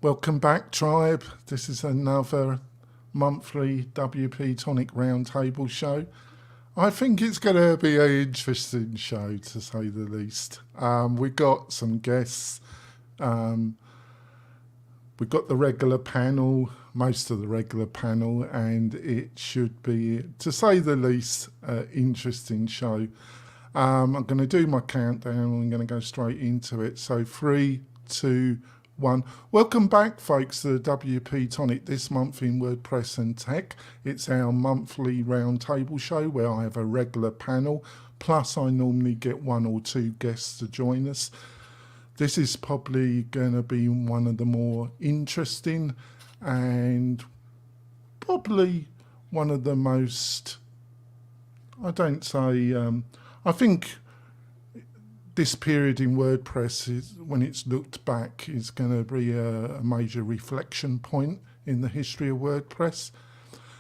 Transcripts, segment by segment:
Welcome back, Tribe. This is another monthly WP-Tonic Roundtable show. I think it's going to be an interesting show, to say the least. We've got some guests. We've got the regular panel, most of the regular panel, and it should be, to say the least, an interesting show. I'm going to do my countdown. I'm going to go straight into it. So 3, 2, 1. Welcome back, folks, to the WP-Tonic this month in WordPress and Tech. It's our monthly roundtable show where I have a regular panel, plus I normally get 1 or 2 guests to join us. This is probably going to be one of the more interesting and probably one of the most, I think this period in WordPress, is, when it's looked back, is going to be a major reflection point in the history of WordPress.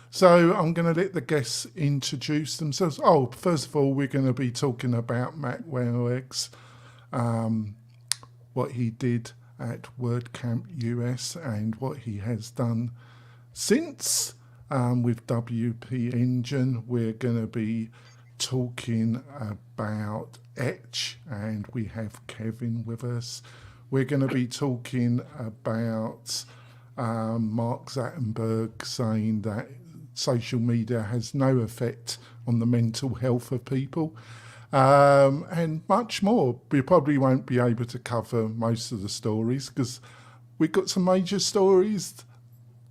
So I'm going to let the guests introduce themselves. Oh, first of all, we're going to be talking about Matt Mullenweg, what he did at WordCamp US and what he has done since with WP Engine. We're going to be talking about Etch, and we have Kevin with us. We're going to be talking about Mark Zuckerberg saying that social media has no effect on the mental health of people, and much more. We probably won't be able to cover most of the stories because we've got some major stories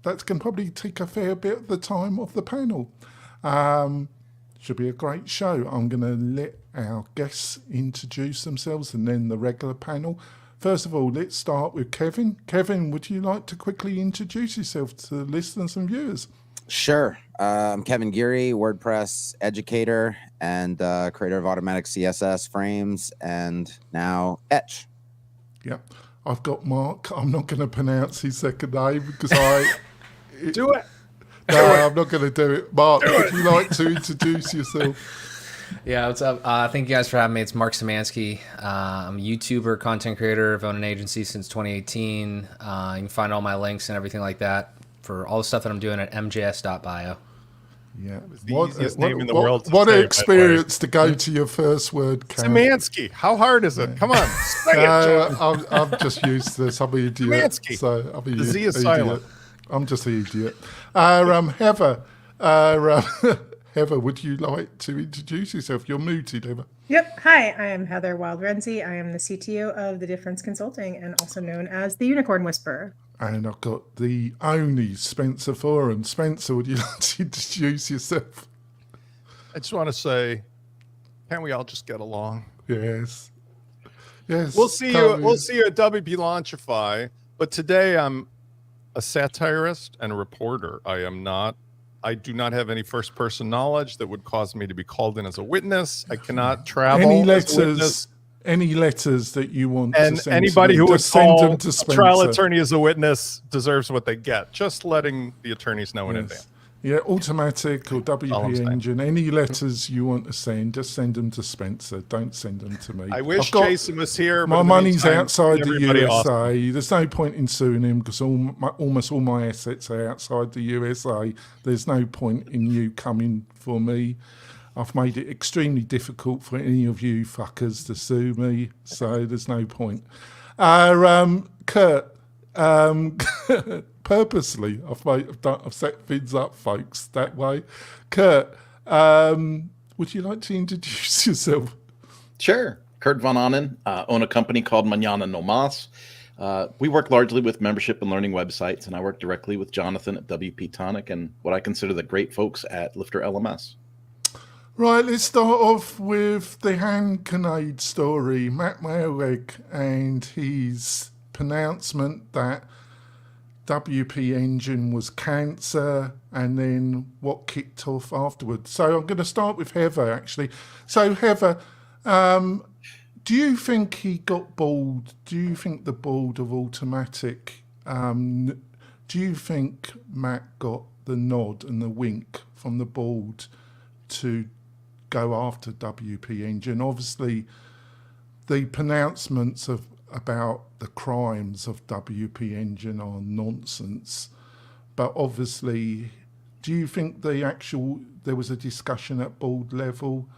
that can probably take a fair bit of the time of the panel. Should be a great show. I'm going to let our guests introduce themselves and then the regular panel. First of all, let's start with Kevin. Kevin, would you like to quickly introduce yourself to the listeners and viewers? Sure. I'm Kevin Geary, WordPress educator and creator of automatic CSS frames and now Etch. Yeah. I've got Mark. I'm not going to pronounce his second name because Do it. No, I'm not going to do it. Mark, would you like to introduce yourself? Yeah, what's up? Thank you guys for having me. It's Mark Szymanski. I'm a YouTuber, content creator. I've owned an agency since 2018. You can find all my links and everything like that for all the stuff that I'm doing at mjs.bio. Yeah. It's the easiest name in the world. What an experience to go to your first word count. Szymanski. How hard is it? Yeah. Come on. Say it. I'm just used to this. I'm an idiot. Szymanski. So I'm an the Z is idiot. silent. I'm just an idiot. Heather, Heather, would you like to introduce yourself? You're muted, Heather. Yep. Hi, I am Heather Wild-Renzi. I am the CTO of The Difference Consulting and also known as the Unicorn Whisperer. And I've got the only Spencer Foran. Spencer, would you like to introduce yourself? I just want to say, can't we all just get along? Yes. Yes. We'll see you. We'll see you at WP Launchify. But today I'm a satirist and a reporter. I do not have any first-person knowledge that would cause me to be called in as a witness. I cannot travel. Any letters that you want and to send anybody to who would send call them to a Spencer. trial attorney as a witness deserves what they get. Just letting the attorneys know in advance. Yeah, Automatic or WP Engine. Any letters you want to send, just send them to Spencer. Don't send them to me. I wish Jason was here. My money's outside the USA. Awesome. There's no point in suing him because almost all my assets are outside the USA. There's no point in you coming for me. I've made it extremely difficult for any of you fuckers to sue me, so there's no point. Kurt, purposely, I've set things up, folks, that way. Kurt, would you like to introduce yourself? Sure. Kurt Von Onen, own a company called Mañana No Mas. We work largely with membership and learning websites, and I work directly with Jonathan at WP-Tonic and what I consider the great folks at Lifter LMS. Right, let's start off with the hand grenade story. Matt Mullenweg and his pronouncement that WP Engine was cancer and then what kicked off afterwards. So I'm going to start with Heather, actually. So Heather, do you think he got bored? Do you think the board of Automatic, do you think Matt got the nod and the wink from the board to go after WP Engine? Obviously, the pronouncements of about the crimes of WP Engine are nonsense. But obviously, do you think there was a discussion at board level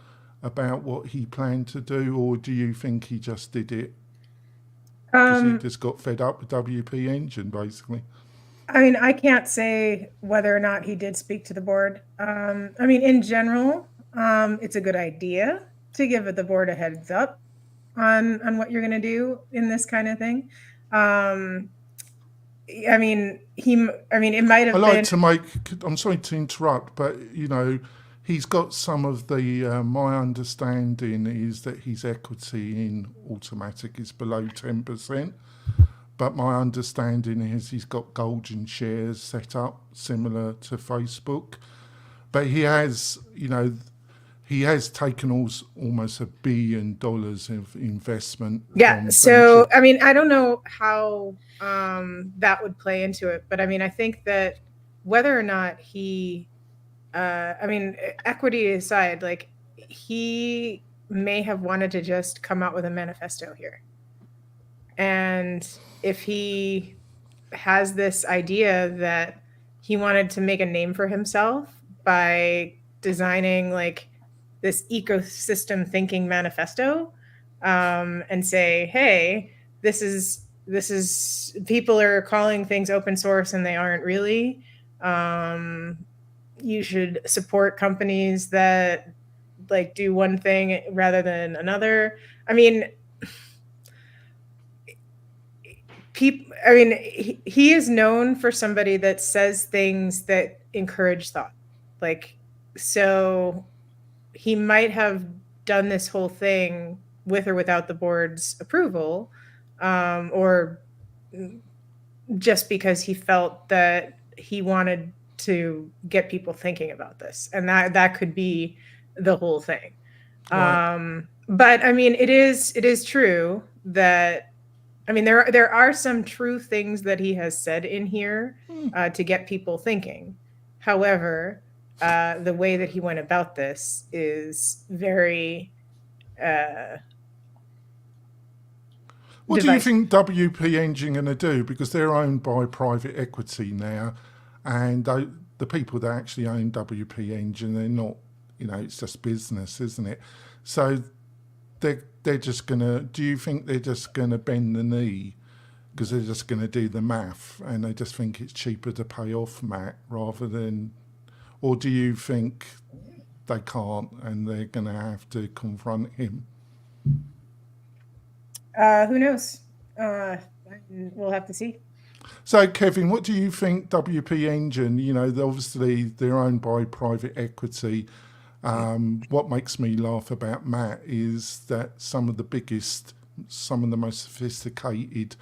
about what he planned to do, or do you think he just did it because he just got fed up with WP Engine, basically? I mean, I can't say whether or not he did speak to the board. I mean, in general, it's a good idea to give the board a heads up on what you're going to do in this kind of thing. I mean, it might have been. I'm sorry to interrupt, but he's got some of the. My understanding is that his equity in Automatic is below 10%. But my understanding is he's got golden shares set up similar to Facebook. But he has, taken almost $1 billion of investment. Yeah. So, I mean, I don't know how that would play into it. But I mean, I think that whether or not he, equity aside, like he may have wanted to just come out with a manifesto here. And if he has this idea that he wanted to make a name for himself by designing like this ecosystem thinking manifesto, and say, hey, this is people are calling things open source and they aren't really. You should support companies that like do one thing rather than another. I mean, he is known for somebody that says things that encourage thought. Like, so he might have done this whole thing with or without the board's approval, or just because he felt that he wanted to get people thinking about this. And that could be the whole thing. Right. But I mean, it is true that, I mean, there are some true things that he has said in here to get people thinking. However, the way that he went about this is very what do you think WP Engine going to do? Because they're owned by private equity now, and the people that actually own WP Engine, they're not, it's just business, isn't it? So they're just going to, do you think they're just going to bend the knee because they're just going to do the math and they just think it's cheaper to pay off Matt rather than, or do you think they can't and they're going to have to confront him? Who knows? We'll have to see. So, Kevin, what do you think WP Engine, obviously they're owned by private equity. What makes me laugh about Matt is that some of the most sophisticated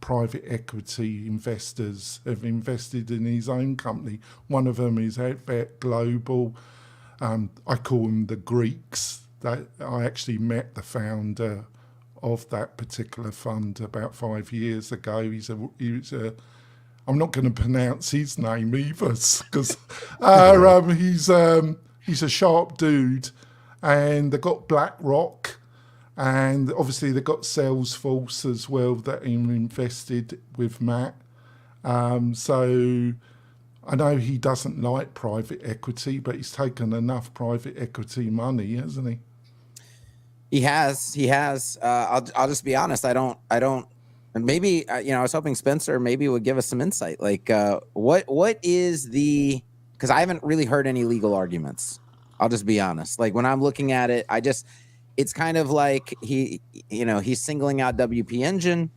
private equity investors have invested in his own company. One of them is Outvet Global. I call them the Greeks. I actually met the founder of that particular fund about 5 years ago. I'm not going to pronounce his name either because he's a sharp dude, and they've got BlackRock, and obviously they've got Salesforce as well that invested with Matt. So I know he doesn't like private equity, but he's taken enough private equity money, hasn't he? He has. I'll just be honest. I don't. And maybe I was hoping Spencer maybe would give us some insight. Like, what is the? Because I haven't really heard any legal arguments. I'll just be honest. Like when I'm looking at it, it's kind of like he's singling out WP Engine,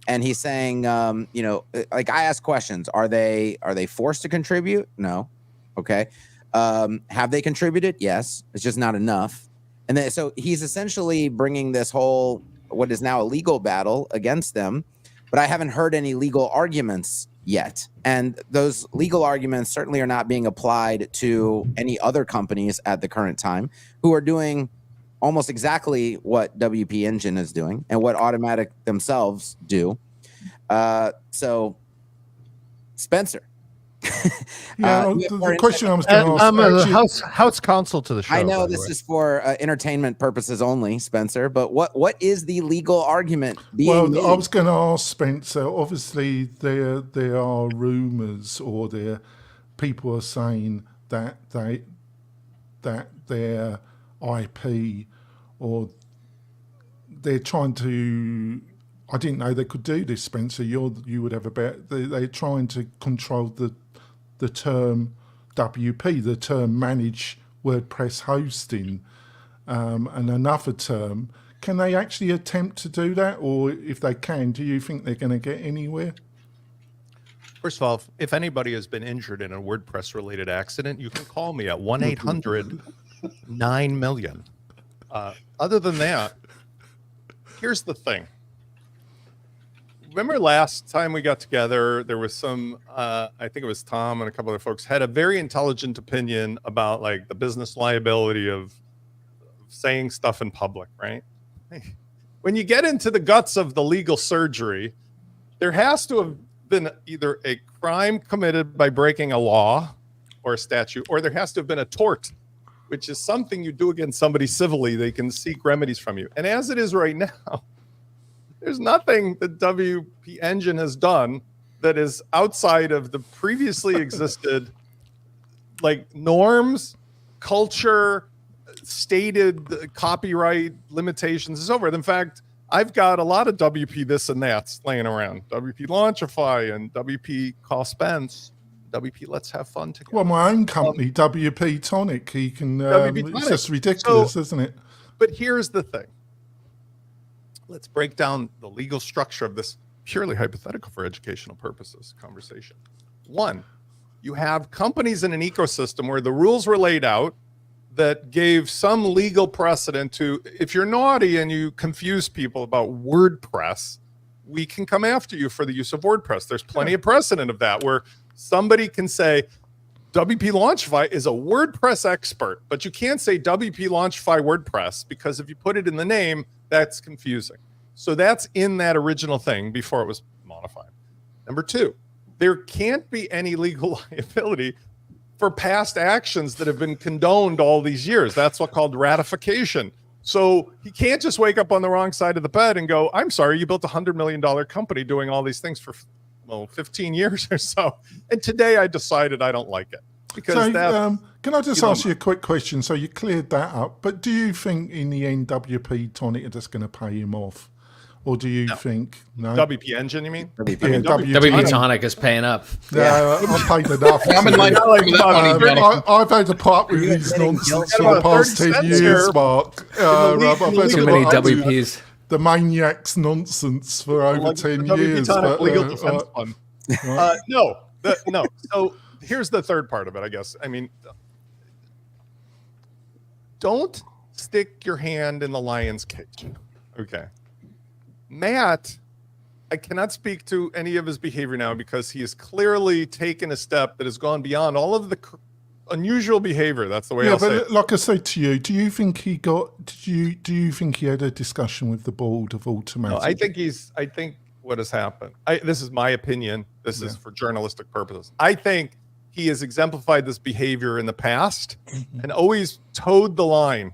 and he's saying, like I ask questions. Are they forced to contribute? No. Okay. Have they contributed? Yes. It's just not enough. And then, so he's essentially bringing this whole, what is now a legal battle against them, but I haven't heard any legal arguments yet. And those legal arguments certainly are not being applied to any other companies at the current time who are doing almost exactly what WP Engine is doing and what Automatic themselves do. So Spencer, Yeah, we have the more question I was And going to I'm a ask. house counsel to the show. I know by the this way. is for entertainment purposes only, Spencer, but what is the legal argument being Well, made? I was going to ask Spencer. Obviously, there are rumours, or people are saying that their IP, or they're trying to. I didn't know they could do this, Spencer. You would have a bet. They're trying to control the term WP, the term manage WordPress hosting, and another term. Can they actually attempt to do that? Or if they can, do you think they're going to get anywhere? First of all, if anybody has been injured in a WordPress related accident, you can call me at 1-800-9-million. Other than that, here's the thing. Remember last time we got together, there was some, I think it was Tom and a couple other folks had a very intelligent opinion about like the business liability of saying stuff in public, right? When you get into the guts of the legal surgery, there has to have been either a crime committed by breaking a law or a statute, or there has to have been a tort, which is something you do against somebody civilly. They can seek remedies from you. And as it is right now, there's nothing that WP Engine has done that is outside of the previously existed like norms, culture, stated copyright limitations is over. In fact, I've got a lot of WP this and that's laying around. WP Launchify and WP Call Spence. WP Let's Have Fun Together. Well, my own company, WP-Tonic, he can. WP-Tonic. It's just ridiculous, isn't it? But here's the thing. Let's break down the legal structure of this purely hypothetical for educational purposes conversation. One, you have companies in an ecosystem where the rules were laid out that gave some legal precedent to, if you're naughty and you confuse people about WordPress, we can come after you for the use of WordPress. There's plenty of precedent of that where somebody can say, WP Launchify is a WordPress expert, but you can't say WP Launchify WordPress because if you put it in the name, that's confusing. So that's in that original thing before it was modified. Number two, there can't be any legal liability for past actions that have been condoned all these years. That's what's called ratification. So he can't just wake up on the wrong side of the bed and go, I'm sorry, you built $100 million company doing all these things for 15 years or so. And today I decided I don't like it. Because can I just ask you a quick question? So you cleared that up, but do you think in the end WP-Tonic are just going to pay him off? Or do you think no? WP Engine, you mean? WP. Yeah, I mean, WP-Tonic is paying up. Yeah, I paid enough. I'm in line for that money, Johnny. I've had to part with You're these getting nonsense guilty. for the About past 30 10 cents years, here. Mark. league- I've had Too to many part with WPs. the maniac's nonsense for over like 10 the years. WP-Tonic But, legal defense fund. right. No. So here's the third part of it, I guess. I mean, don't stick your hand in the lion's cage. Okay. Matt, I cannot speak to any of his behavior now because he has clearly taken a step that has gone beyond all of the unusual behavior. That's the way Yeah, I'll say but it. like I said to you, do you think he had a discussion with the board of automatic? No, I think what has happened, this is my opinion. This is for journalistic purposes. I think he has exemplified this behavior in the past and always towed the line,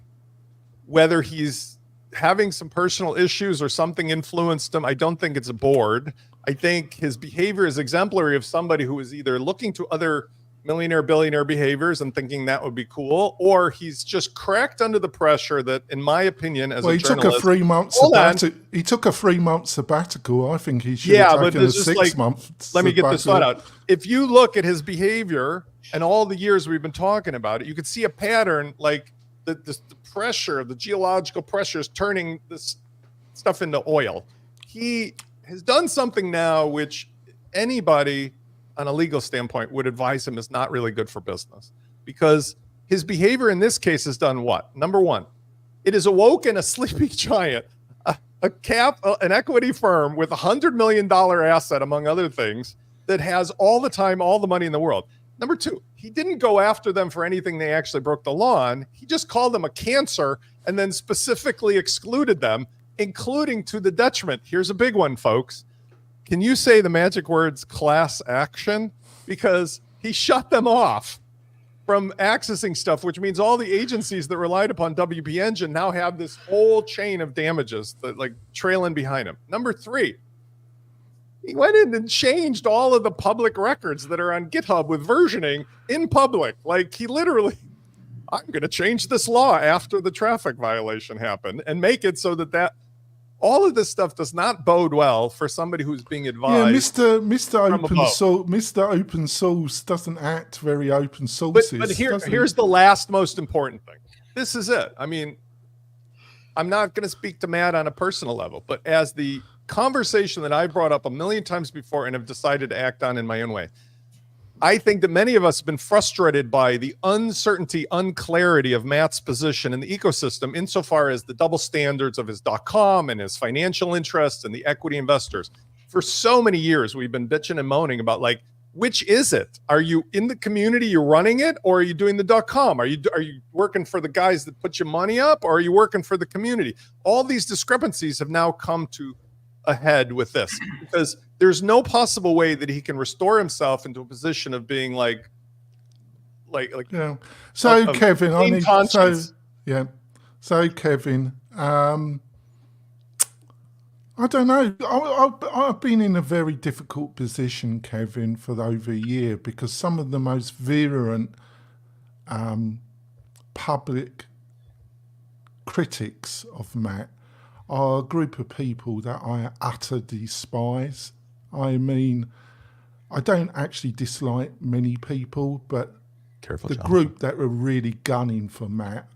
whether he's having some personal issues or something influenced him. I don't think it's a board. I think his behavior is exemplary of somebody who is either looking to other millionaire, billionaire behaviors and thinking that would be cool, or he's just cracked under the pressure that, in my opinion, as a journalist, took a 3 month sabbatical. He took a 3 month sabbatical. I think he should have taken a 6 month. Let me get this thought out. If you look at his behavior and all the years we've been talking about it, you could see a pattern like the pressure, the geological pressure is turning this stuff into oil. He has done something now which anybody on a legal standpoint would advise him is not really good for business, because his behavior in this case has done what? Number one, it has awoken a sleeping giant, an equity firm with $100 million asset, among other things, that has all the time, all the money in the world. Number two, he didn't go after them for anything they actually broke the law on. He just called them a cancer and then specifically excluded them, including to the detriment. Here's a big one, folks. Can you say the magic words class action? Because he shut them off from accessing stuff, which means all the agencies that relied upon WP Engine now have this whole chain of damages that like trailing behind him. Number 3, he went in and changed all of the public records that are on GitHub with versioning in public. Like he literally, I'm going to change this law after the traffic violation happened and make it so that all of this stuff does not bode well for somebody who's being advised. Yeah, Mr. Open Source doesn't act very open source. But here's the last most important thing. This is it. I mean, I'm not going to speak to Matt on a personal level, but as the conversation that I brought up a million times before and have decided to act on in my own way, I think that many of us have been frustrated by the uncertainty, unclarity of Matt's position in the ecosystem insofar as the double standards of his .com and his financial interests and the equity investors. For so many years, we've been bitching and moaning about like, which is it? Are you in the community, you're running it, or are you doing the .com? Are you working for the guys that put your money up, or are you working for the community? All these discrepancies have now come to ahead with this because there's no possible way that he can restore himself into a position of being like yeah. So Kevin, So Kevin, I don't know. I've been in a very difficult position, Kevin, for over a year because some of the most virulent public critics of Matt are a group of people that I utterly despise. I mean, I don't actually dislike many people, but Careful, the Jonathan. group that were really gunning for Matt,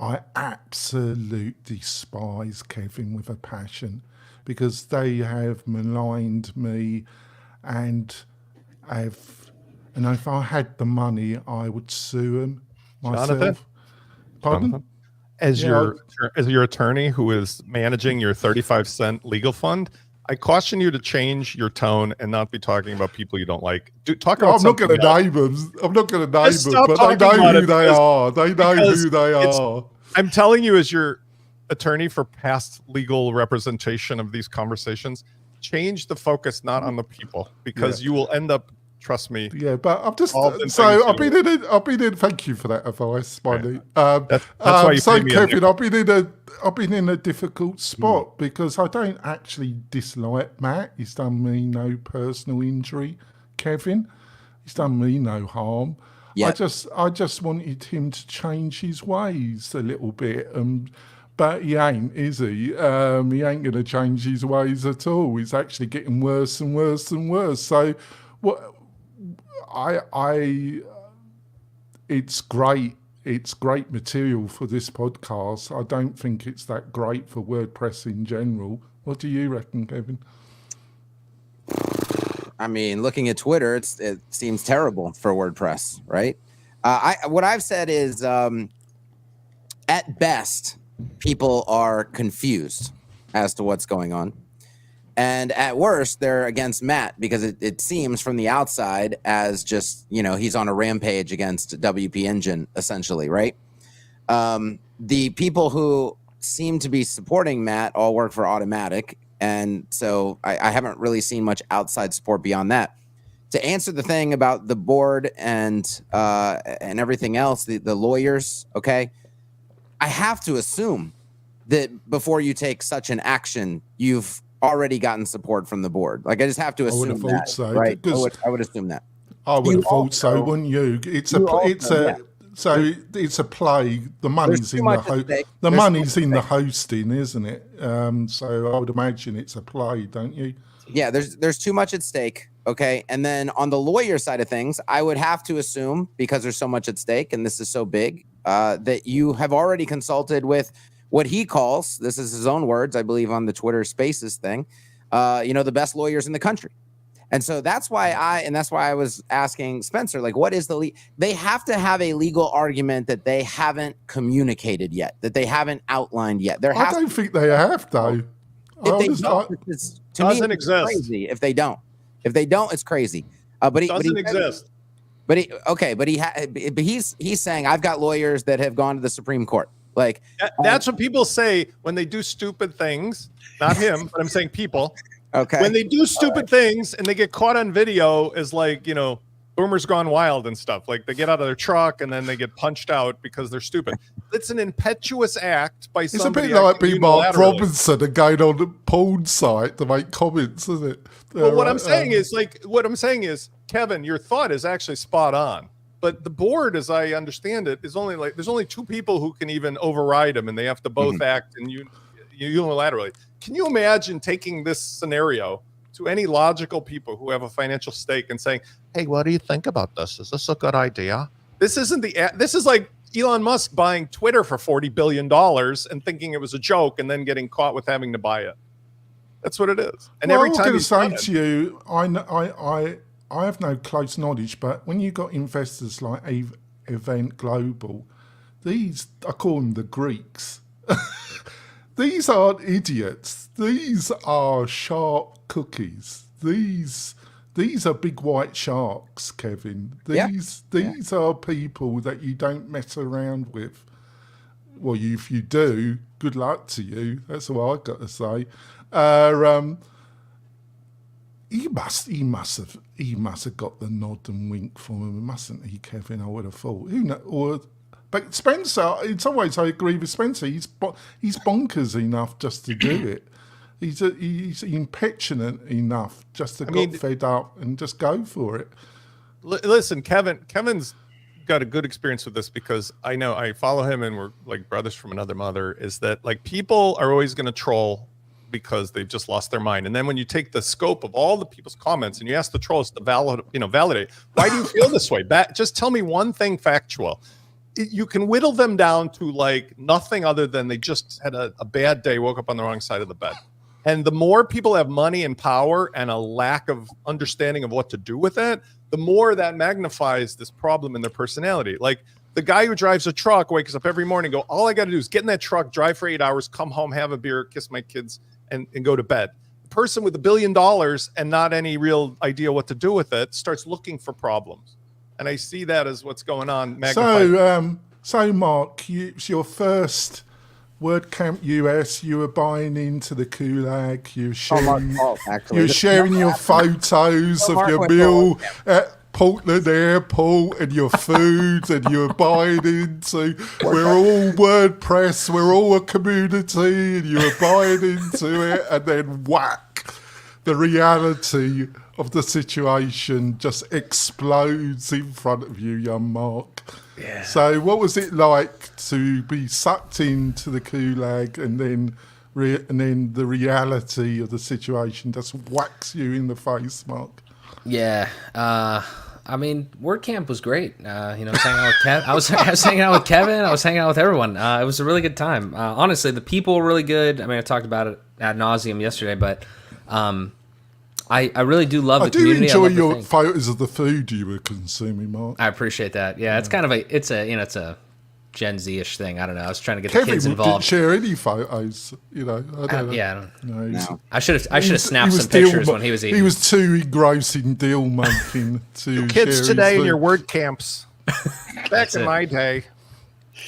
I absolutely despise, Kevin, with a passion, because they have maligned me, and if I had the money, I would sue them myself. Jonathan? Pardon? Jonathan? As your attorney who is managing your 35-cent legal fund, I caution you to change your tone and not be talking about people you don't like. Talk about I'm not going to name them. I'm not going to name them, but they know who they are. They know who they are. I'm telling you, as your attorney for past legal representation of these conversations, change the focus not on the people, because you will end up, trust me. Yeah, but I'm just I've been in. Thank you for that advice, Smiley. That's why you so paid me Kevin, I've been in a difficult spot because I don't actually dislike Matt. He's done me no personal injury, Kevin. He's done me no harm. Yeah. I just wanted him to change his ways a little bit. But he ain't, is he? He ain't going to change his ways at all. He's actually getting worse and worse and worse. So, it's great. It's great material for this podcast. I don't think it's that great for WordPress in general. What do you reckon, Kevin? I mean, looking at Twitter, it seems terrible for WordPress, right? What I've said is, at best, people are confused as to what's going on. And at worst, they're against Matt because it seems from the outside as just, he's on a rampage against WP Engine, essentially, right? The people who seem to be supporting Matt all work for Automatic. And so I haven't really seen much outside support beyond that. To answer the thing about the board and everything else, the lawyers, okay, I have to assume that before you take such an action, you've already gotten support from the board. Like, I just have to assume that, so, right? I would assume that. I would have thought so, wouldn't you? It's a play. The money's in the hosting, isn't it? So I would imagine it's a play, don't you? Yeah, there's too much at stake. Okay, and then on the lawyer side of things, I would have to assume, because there's so much at stake and this is so big, that you have already consulted with what he calls, this is his own words, I believe, on the Twitter Spaces thing, the best lawyers in the country. And so that's why I was asking Spencer, like, what is they have to have a legal argument that they haven't communicated yet, that they haven't outlined yet. I don't think they have, though. If they don't, to me, it's exist. Crazy if they don't. If they don't, it's crazy. But he doesn't exist. But he's saying, I've got lawyers that have gone to the Supreme Court. Like, that's what people say when they do stupid things. Not him, but I'm saying people. Okay. When they do stupid things and they get caught on video as like, Boomers Gone Wild and stuff. Like they get out of their truck and then they get punched out because they're stupid. It's an impetuous act by somebody. It's a bit like being Mark unilaterally. Robinson and going on the porn site to make comments, isn't it? But what I'm saying is, Kevin, your thought is actually spot on. But the board, as I understand it, is only like there's only two people who can even override them, and they have to both act and unilaterally. Can you imagine taking this scenario to any logical people who have a financial stake and saying, "Hey, what do you think about this? Is this a good idea?" This is like Elon Musk buying Twitter for $40 billion and thinking it was a joke and then getting caught with having to buy it. That's what it is. And every time I'm going to say to you, I have no close knowledge, but when you got investors like Event Global, these, I call them the Greeks. These aren't idiots. These are sharp cookies. These are big white sharks, Kevin. These are people that you don't mess around with. Well, if you do, good luck to you. That's all I've got to say. He must have got the nod and wink from him, mustn't he, Kevin? I would have thought. Who know? But Spencer, in some ways, I agree with Spencer. He's bonkers enough just to do it. He's impetulant enough just to get fed up and just go for it. Listen, Kevin's got a good experience with this because I know I follow him and we're like brothers from another mother. Is that like people are always going to troll because they've just lost their mind, and then when you take the scope of all the people's comments and you ask the trolls to validate, why do you feel this way? Just tell me one thing factual. You can whittle them down to like nothing other than they just had a bad day, woke up on the wrong side of the bed. And the more people have money and power and a lack of understanding of what to do with it, the more that magnifies this problem in their personality. Like the guy who drives a truck wakes up every morning and go, all I got to do is get in that truck, drive for 8 hours, come home, have a beer, kiss my kids, and go to bed. The person with $1 billion and not any real idea what to do with it starts looking for problems. And I see that as what's going on. So Mark, it's your first WordCamp US. You were buying into the Gulag. You're sharing your photos of your meal at Portland Airport and your food, and you're buying into. We're all WordPress. We're all a community, and you're buying into it, and then whack, the reality of the situation just explodes in front of you, young Mark. Yeah. So what was it like to be sucked into the Gulag and then the reality of the situation just whacks you in the face, Mark? Yeah. I mean, WordCamp was great. I was hanging out with Kev. I was hanging out with Kevin. I was hanging out with everyone. It was a really good time. Honestly, the people were really good. I mean, I talked about it ad nauseum yesterday, but I really do love the community. I do enjoy your photos of the food you were consuming, Mark. I appreciate that. Yeah, it's kind of it's a Gen Z-ish thing. I don't know. I was trying to get the kids involved. Kevin didn't share any photos. I don't know. Yeah, I should have snapped some pictures when he was eating. He was too engrossed in deal making to kids today in your word camps. Back in my day.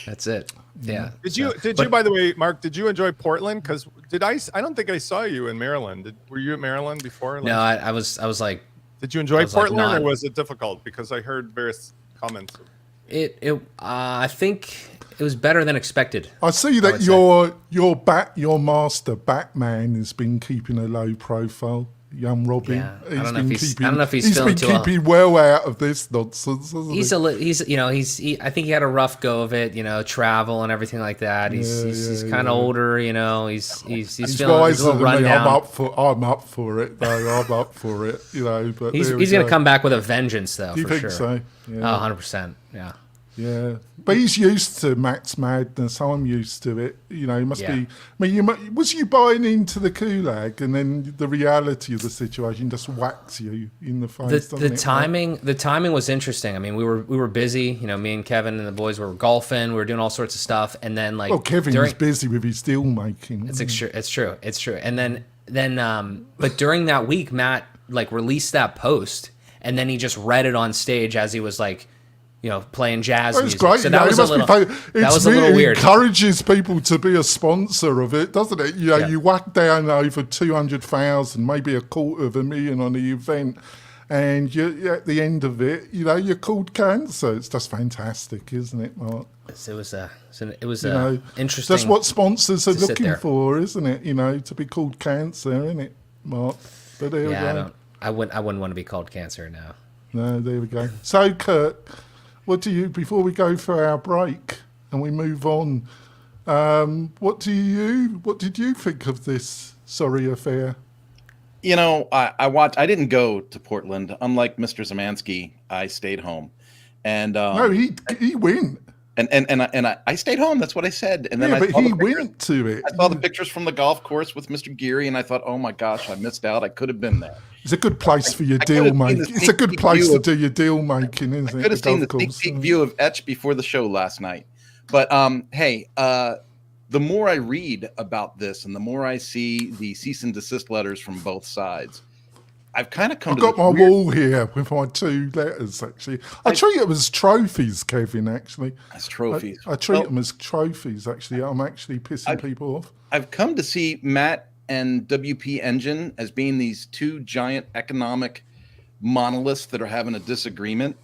That's it. Yeah. Did you, by the way, Mark, did you enjoy Portland? Because I don't think I saw you in Maryland. Were you at Maryland before? No, I was like. Did you enjoy Portland, or was it difficult? Because I heard various comments. I think it was better than expected. I see that your master Batman has been keeping a low profile. Young Robin. Yeah, I don't know if he's feeling too well. He's been keeping well out of this nonsense, hasn't he? I think he had a rough go of it, travel and everything like that. He's kind of older, he's feeling a little run down. I'm up for it, though. I'm up for it, but he's going to come back with a vengeance, though, Do you for think sure. so? Yeah. 100%. Yeah. Yeah, but he's used to Matt's madness. I'm used to it. He must be. I mean, was you buying into the Gulag, and then the reality of the situation just whacks you in the face? The timing was interesting. I mean, we were busy. Me and Kevin and the boys were golfing. We were doing all sorts of stuff, and then Kevin was busy with his deal making. It's true. And then but during that week, Matt released that post, and then he just read it on stage as he was playing jazz music. Great. So that was a little weird. It encourages people to be a sponsor of it, doesn't it? You whack down over 200,000, maybe $250,000 on the event, and you're at the end of it, you know, you're called cancer. It's just fantastic, isn't it, Mark? It was interesting. That's what sponsors are to sit looking there. for, isn't it? You know, to be called cancer, isn't it, Mark? But there we go. I wouldn't want to be called cancer now. No, there we go. So, Kurt, before we go for our break and we move on, what did you think of this sorry affair? You know, I didn't go to Portland. Unlike Mr. Szymanski, I stayed home. And No, he went. And I stayed home. That's what I said. And then he went to it. I saw the pictures from the golf course with Mr. Geary, and I thought, oh my gosh, I missed out. I could have been there. It's a good place for your deal making. It's a good place to do your deal making, isn't it? I could have seen the sneak peek view of Etch before the show last night. But hey, the more I read about this and the more I see the cease and desist letters from both sides, I've kind of come to I've got my wall here with my 2 letters, actually. I treat them as trophies, Kevin, actually. As trophies. I treat them as trophies, actually. I'm actually pissing people off. I've come to see Matt and WP Engine as being these 2 giant economic monoliths that are having a disagreement.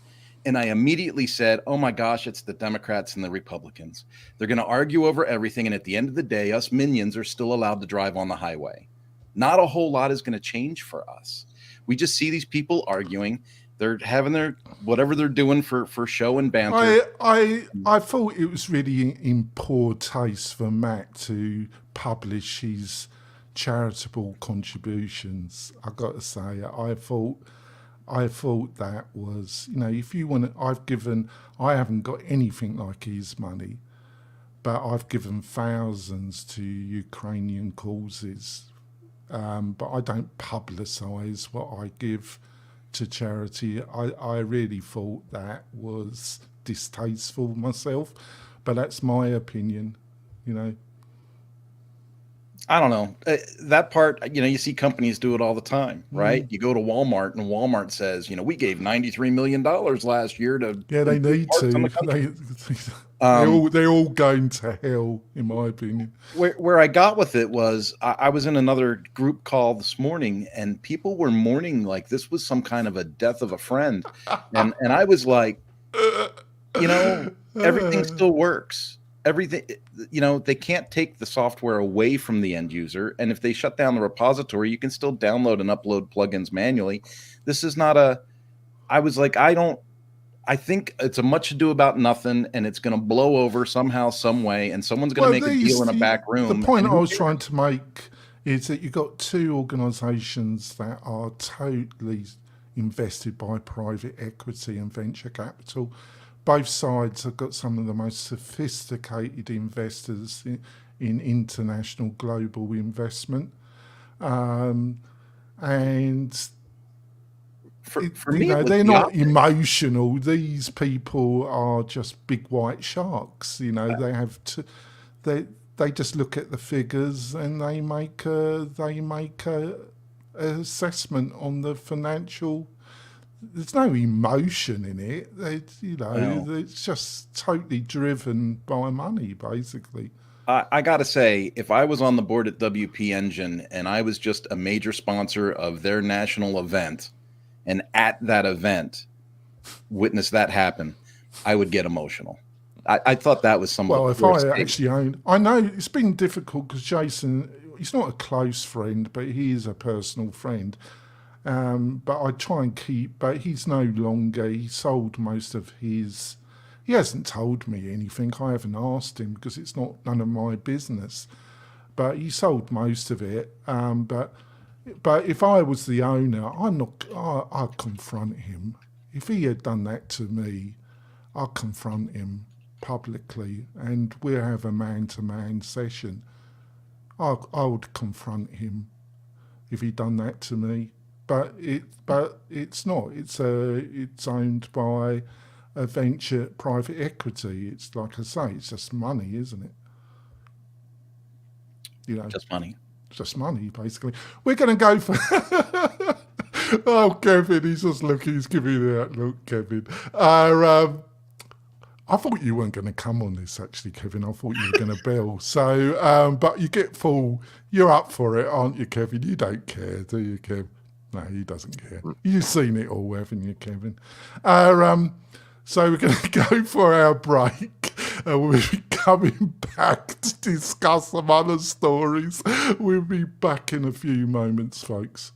And I immediately said, oh my gosh, it's the Democrats and the Republicans. They're going to argue over everything. And at the end of the day, us minions are still allowed to drive on the highway. Not a whole lot is going to change for us. We just see these people arguing. They're having their whatever they're doing for show and banter. I thought it was really in poor taste for Matt to publish his charitable contributions. I got to say, I thought that was, you know, if you want to, I haven't got anything like his money, but I've given thousands to Ukrainian causes. But I don't publicise what I give to charity. I really thought that was distasteful myself, but that's my opinion, you know. I don't know. That part, you know, you see companies do it all the time, right? You go to Walmart and Walmart says, you know, we gave $93 million last year to... Yeah, they need to. They're all going to hell, in my opinion. Where I got with it was I was in another group call this morning and people were mourning like this was some kind of a death of a friend. And I was like, you know, everything still works. Everything, you know, they can't take the software away from the end user. And if they shut down the repository, you can still download and upload plugins manually. This is not I was like, I think it's a much ado about nothing, and it's going to blow over somehow, some way, and someone's going to make a deal in a back room. The point I was trying to make is that you've got 2 organisations that are totally invested by private equity and venture capital. Both sides have got some of the most sophisticated investors in international global investment. And for me, they're not emotional. These people are just big white sharks. You know, they have they just look at the figures and they make a assessment on the financial. There's no emotion in it. It's just totally driven by money, basically. I got to say, if I was on the board at WP Engine and I was just a major sponsor of their national event, and at that event, witness that happen, I would get emotional. I thought that was some. Well, if I actually owned, I know it's been difficult because Jason, he's not a close friend, but he is a personal friend. But I try and keep, but he's no longer, he sold most of his, he hasn't told me anything. I haven't asked him because it's none of my business, but he sold most of it. But if I was the owner, I'd confront him. If he had done that to me, I'd confront him publicly and we'll have a man-to-man session. I would confront him if he'd done that to me. But it's not. It's owned by a venture private equity. It's like I say, it's just money, isn't it? You know, just money. Just money, basically. We're going to go for. Oh, Kevin, he's just looking. He's giving you that look, Kevin. I thought you weren't going to come on this, actually, Kevin. I thought you were going to bail. So, but you get full. You're up for it, aren't you, Kevin? You don't care, do you, Kev? No, he doesn't care. You've seen it all, haven't you, Kevin? So we're going to go for our break. We'll be coming back to discuss some other stories. We'll be back in a few moments, folks.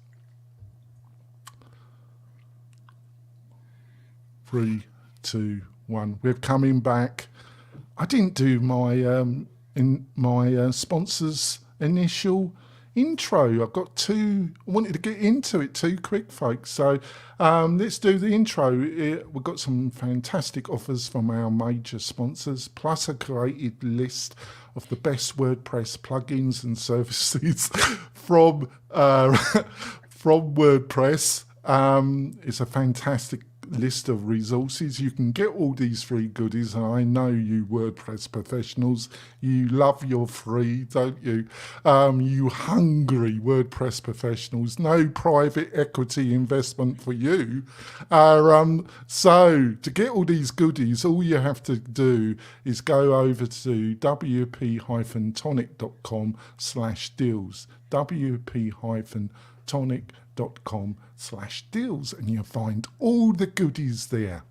3, 2, 1. We're coming back. I didn't do my sponsors initial intro. I've got I wanted to get into it too quick, folks. So let's do the intro. We've got some fantastic offers from our major sponsors, plus a created list of the best WordPress plugins and services from WordPress. It's a fantastic list of resources. You can get all these free goodies, and I know you WordPress professionals, you love your free, don't you? You hungry WordPress professionals. No private equity investment for you. So to get all these goodies, all you have to do is go over to wp-tonic.com/deals, wp-tonic.com/deals, and you'll find all the goodies there.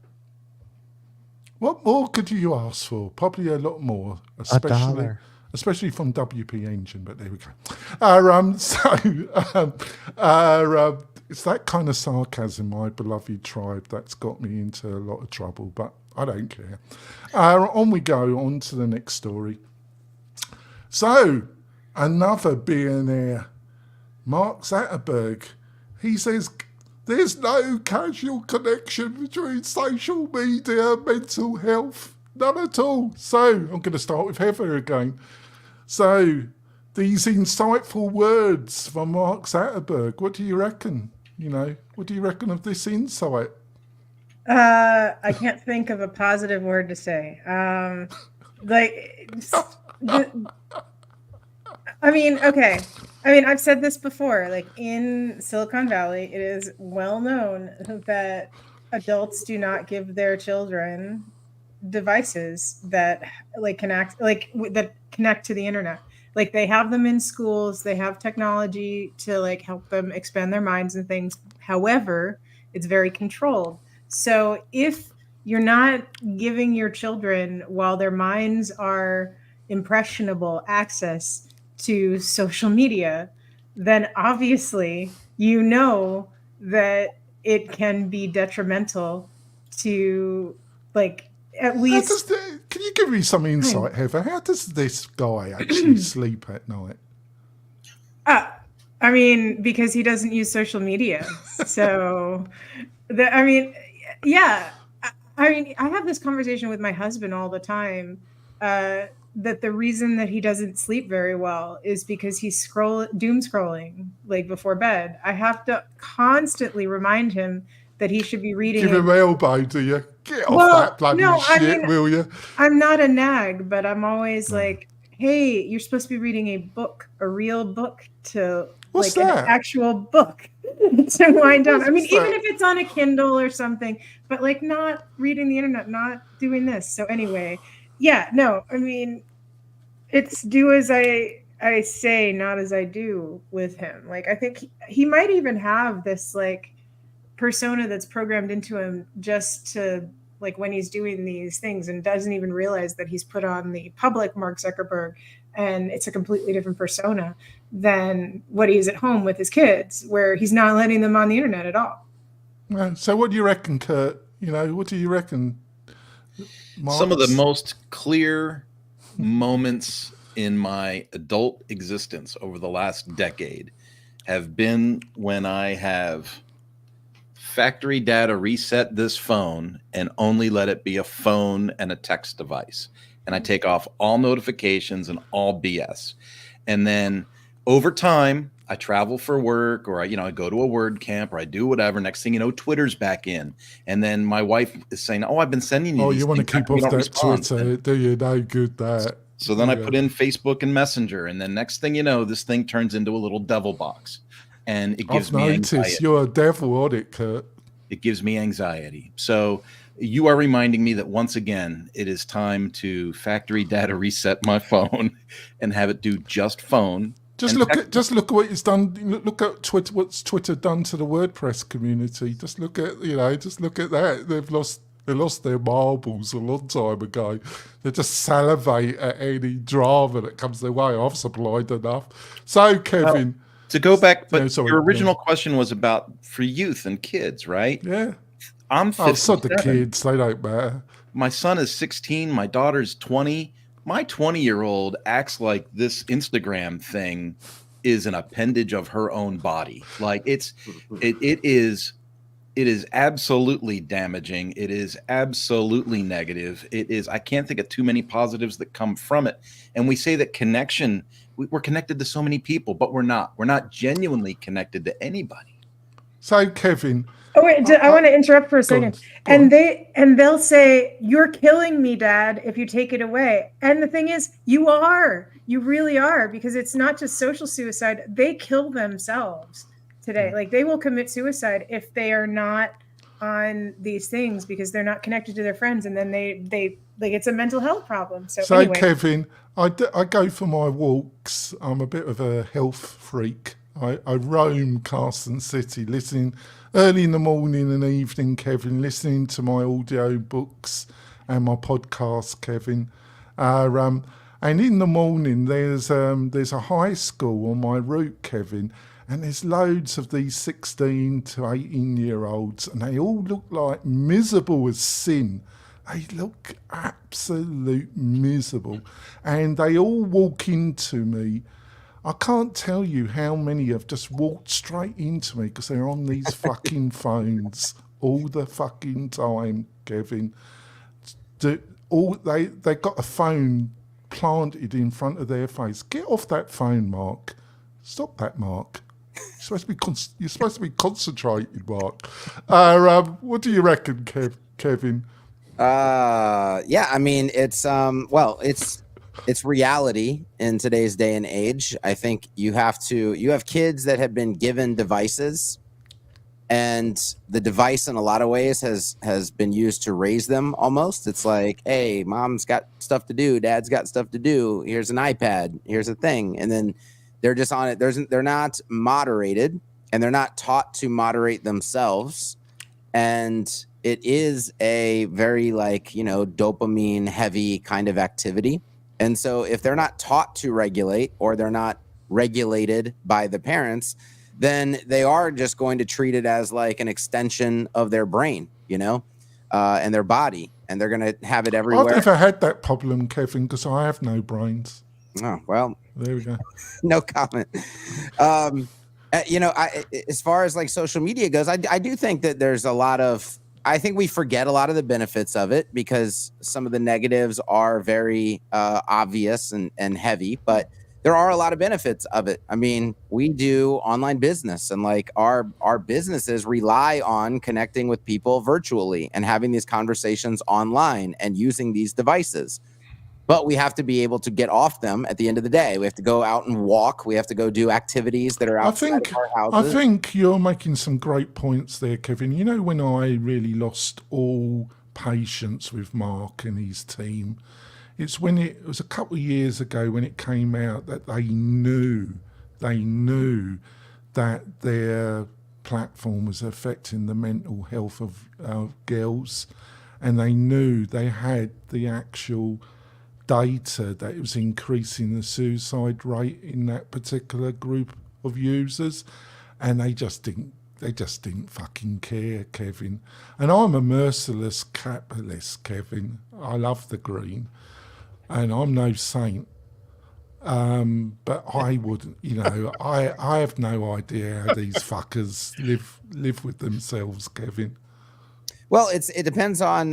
What more could you ask for? Probably a lot more, especially from WP Engine, but there we go. It's that kind of sarcasm, my beloved tribe, that's got me into a lot of trouble, but I don't care. On we go, on to the next story. So, another billionaire, Mark Zuckerberg, he says there's no causal connection between social media and mental health. None at all. So I'm going to start with Heather again. So these insightful words from Mark Zuckerberg, what do you reckon? What do you reckon of this insight? I can't think of a positive word to say. Okay. I've said this before, like in Silicon Valley, it is well known that adults do not give their children devices that connect to the internet. Like they have them in schools, they have technology to help them expand their minds and things. However, it's very controlled. So if you're not giving your children, while their minds are impressionable, access to social media, then obviously that it can be detrimental to at least. Can you give me some insight, Heather? How does this guy actually sleep at night? Because he doesn't use social media. So, I have this conversation with my husband all the time. That the reason that he doesn't sleep very well is because he's doom scrolling before bed. I have to constantly remind him that he should be reading. Give him an elbow, do you? Get off that bloody shit, will you? I'm not a nag, but I'm always hey, you're supposed to be reading a book, a real book to What's that? An actual book to wind down. Even if it's on a Kindle or something, but not reading the internet, not doing this. So anyway. Yeah, no, it's do as I say, not as I do with him. I think he might even have this persona that's programmed into him just to when he's doing these things and doesn't even realize that he's put on the public Mark Zuckerberg, and it's a completely different persona than what he is at home with his kids, where he's not letting them on the internet at all. So what do you reckon, Kurt? What do you reckon? Some of the most clear moments in my adult existence over the last decade have been when I have factory data reset this phone and only let it be a phone and a text device. And I take off all notifications and all BS. And then over time, I travel for work, or I go to a word camp, or I do whatever. Next thing you know, Twitter's back in, and then my wife is saying, "Oh, I've been sending you." Oh, these you want to keep off that Twitter, do you? No good that. So then I put in Facebook and Messenger, and then next thing you know, this thing turns into a little devil box, and it gives me anxiety. I've noticed you're a devil on it, Kurt. It gives me anxiety. So you are reminding me that once again, it is time to factory data reset my phone and have it do just phone, Just look at what it's done. Look at Twitter. What's Twitter done to the WordPress community? Just look at that. They've lost their marbles a long time ago. They just salivate at any drama that comes their way. I've supplied enough. So, Kevin, to go back, but sorry, your original question was about for youth and kids, right? Yeah. I'm 57. I've said the kids, they don't matter. My son is 16. My daughter's 20. My 20-year-old acts like this Instagram thing is an appendage of her own body. Like it is absolutely damaging. It is absolutely negative. It is. I can't think of too many positives that come from it. And we say that connection, we're connected to so many people, but we're not. We're not genuinely connected to anybody. So, Kevin. Oh wait, I want to interrupt for a second. They'll say, "You're killing me, Dad, if you take it away." And the thing is, you really are, because it's not just social suicide. They kill themselves today. Like, they will commit suicide if they are not on these things because they're not connected to their friends, and then they like, it's a mental health problem. So anyway. Kevin, I go for my walks. I'm a bit of a health freak. I roam Carson City, listening early in the morning and evening, Kevin, listening to my audio books and my podcast, Kevin. And in the morning, there's a high school on my route, Kevin, and there's loads of these 16 to 18-year-olds, and they all look like miserable as sin. They look absolute miserable, and they all walk into me. I can't tell you how many have just walked straight into me because they're on these fucking phones all the fucking time, Kevin. They got a phone planted in front of their face. Get off that phone, Mark. Stop that, Mark. You're supposed to be concentrated, Mark. What do you reckon, Kevin? Yeah, I mean, it's reality in today's day and age. I think you have kids that have been given devices, and the device in a lot of ways has been used to raise them almost. It's like, hey, mom's got stuff to do, dad's got stuff to do, here's an iPad, here's a thing. And then they're just on it. They're not moderated, and they're not taught to moderate themselves. And it is a very, dopamine heavy kind of activity. And so if they're not taught to regulate, or they're not regulated by the parents, then they are just going to treat it as like an extension of their brain, and their body, and they're going to have it everywhere. I've never had that problem, Kevin, because I have no brains. Oh, well, there we go. No comment. As far as like social media goes, I do think that there's I think we forget a lot of the benefits of it because some of the negatives are very obvious and heavy, but there are a lot of benefits of it. I mean, we do online business, and like our businesses rely on connecting with people virtually and having these conversations online and using these devices. But we have to be able to get off them at the end of the day. We have to go out and walk. We have to go do activities that are outside of our houses. I think you're making some great points there, Kevin. You know, when I really lost all patience with Mark and his team, it was a couple of years ago when it came out that they knew that their platform was affecting the mental health of girls, and they knew they had the actual data that it was increasing the suicide rate in that particular group of users, and they just didn't fucking care, Kevin. And I'm a merciless capitalist, Kevin. I love the green, and I'm no saint, but I wouldn't, I have no idea how these fuckers live with themselves, Kevin. Well, it depends on,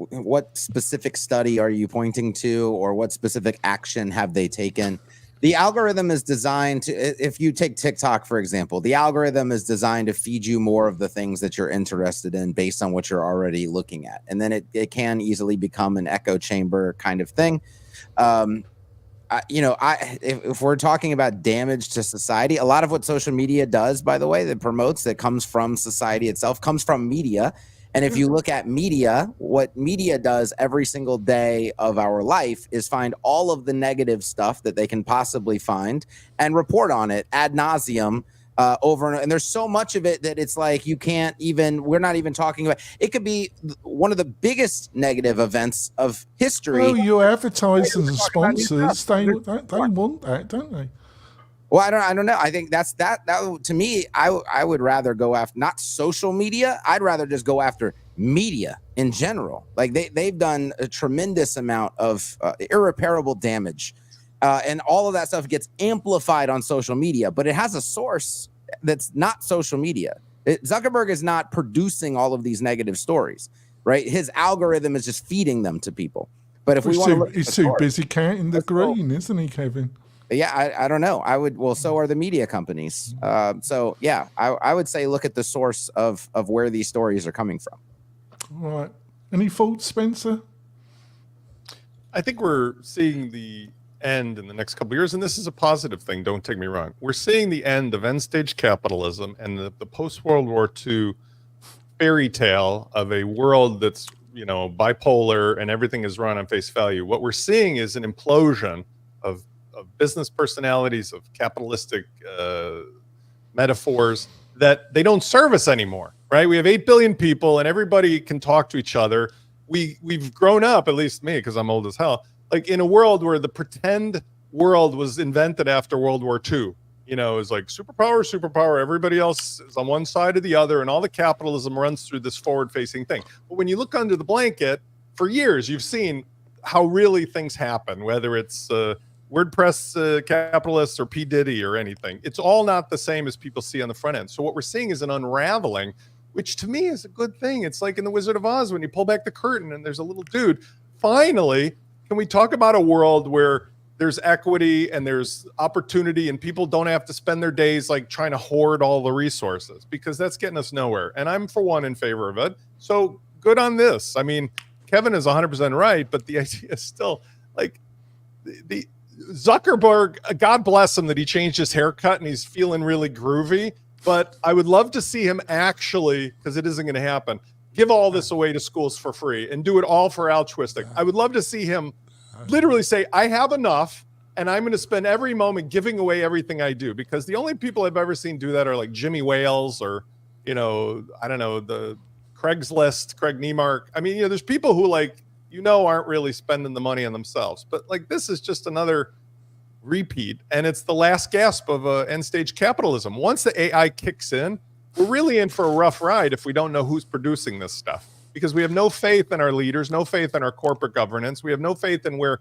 what specific study are you pointing to, or what specific action have they taken? The algorithm is designed to, if you take TikTok, for example, the algorithm is designed to feed you more of the things that you're interested in based on what you're already looking at. And then it can easily become an echo chamber kind of thing. If we're talking about damage to society, a lot of what social media does, by the way, that promotes, that comes from society itself, comes from media. And if you look at media, what media does every single day of our life is find all of the negative stuff that they can possibly find and report on it ad nauseum over. And there's so much of it that it's like you can't even, we're not even talking about. It could be one of the biggest negative events of history. Well, your advertisers and sponsors, they want that, don't they? Well, I don't know. I think that to me, I would rather go after not social media. I'd rather just go after media in general. Like they've done a tremendous amount of irreparable damage, and all of that stuff gets amplified on social media. But it has a source that's not social media. Zuckerberg is not producing all of these negative stories, right? His algorithm is just feeding them to people. But if he's too busy counting the green, isn't he, Kevin? Yeah, I don't know. So are the media companies. So yeah, I would say look at the source of where these stories are coming from. All right. Any thoughts, Spencer? I think we're seeing the end in the next couple of years, and this is a positive thing. Don't take me wrong. We're seeing the end of end-stage capitalism and the post-World War II fairy tale of a world that's, bipolar and everything is run on face value. What we're seeing is an implosion of business personalities, of capitalistic metaphors that they don't service anymore, right? We have 8 billion people and everybody can talk to each other. We've grown up, at least me, because I'm old as hell, like in a world where the pretend world was invented after World War II. It's like superpower. Everybody else is on one side or the other, and all the capitalism runs through this forward-facing thing. But when you look under the blanket, for years, you've seen how really things happen, whether it's WordPress capitalists or P. Diddy or anything. It's all not the same as people see on the front end. So what we're seeing is an unraveling, which to me is a good thing. It's like in The Wizard of Oz when you pull back the curtain and there's a little dude. Finally, can we talk about a world where there's equity and there's opportunity and people don't have to spend their days like trying to hoard all the resources, because that's getting us nowhere. And I'm, for one, in favor of it. So good on this. I mean, Kevin is 100% right, but the idea is still like the Zuckerberg, God bless him that he changed his haircut and he's feeling really groovy. But I would love to see him actually, because it isn't going to happen, give all this away to schools for free and do it all for altruistic. I would love to see him literally say, I have enough and I'm going to spend every moment giving away everything I do. Because the only people I've ever seen do that are like Jimmy Wales or, I don't know, the Craigslist, Craig Niemark. I mean, there's people who aren't really spending the money on themselves. But like this is just another repeat, and it's the last gasp of end stage capitalism. Once the AI kicks in, we're really in for a rough ride if we don't know who's producing this stuff, because we have no faith in our leaders, no faith in our corporate governance. We have no faith in where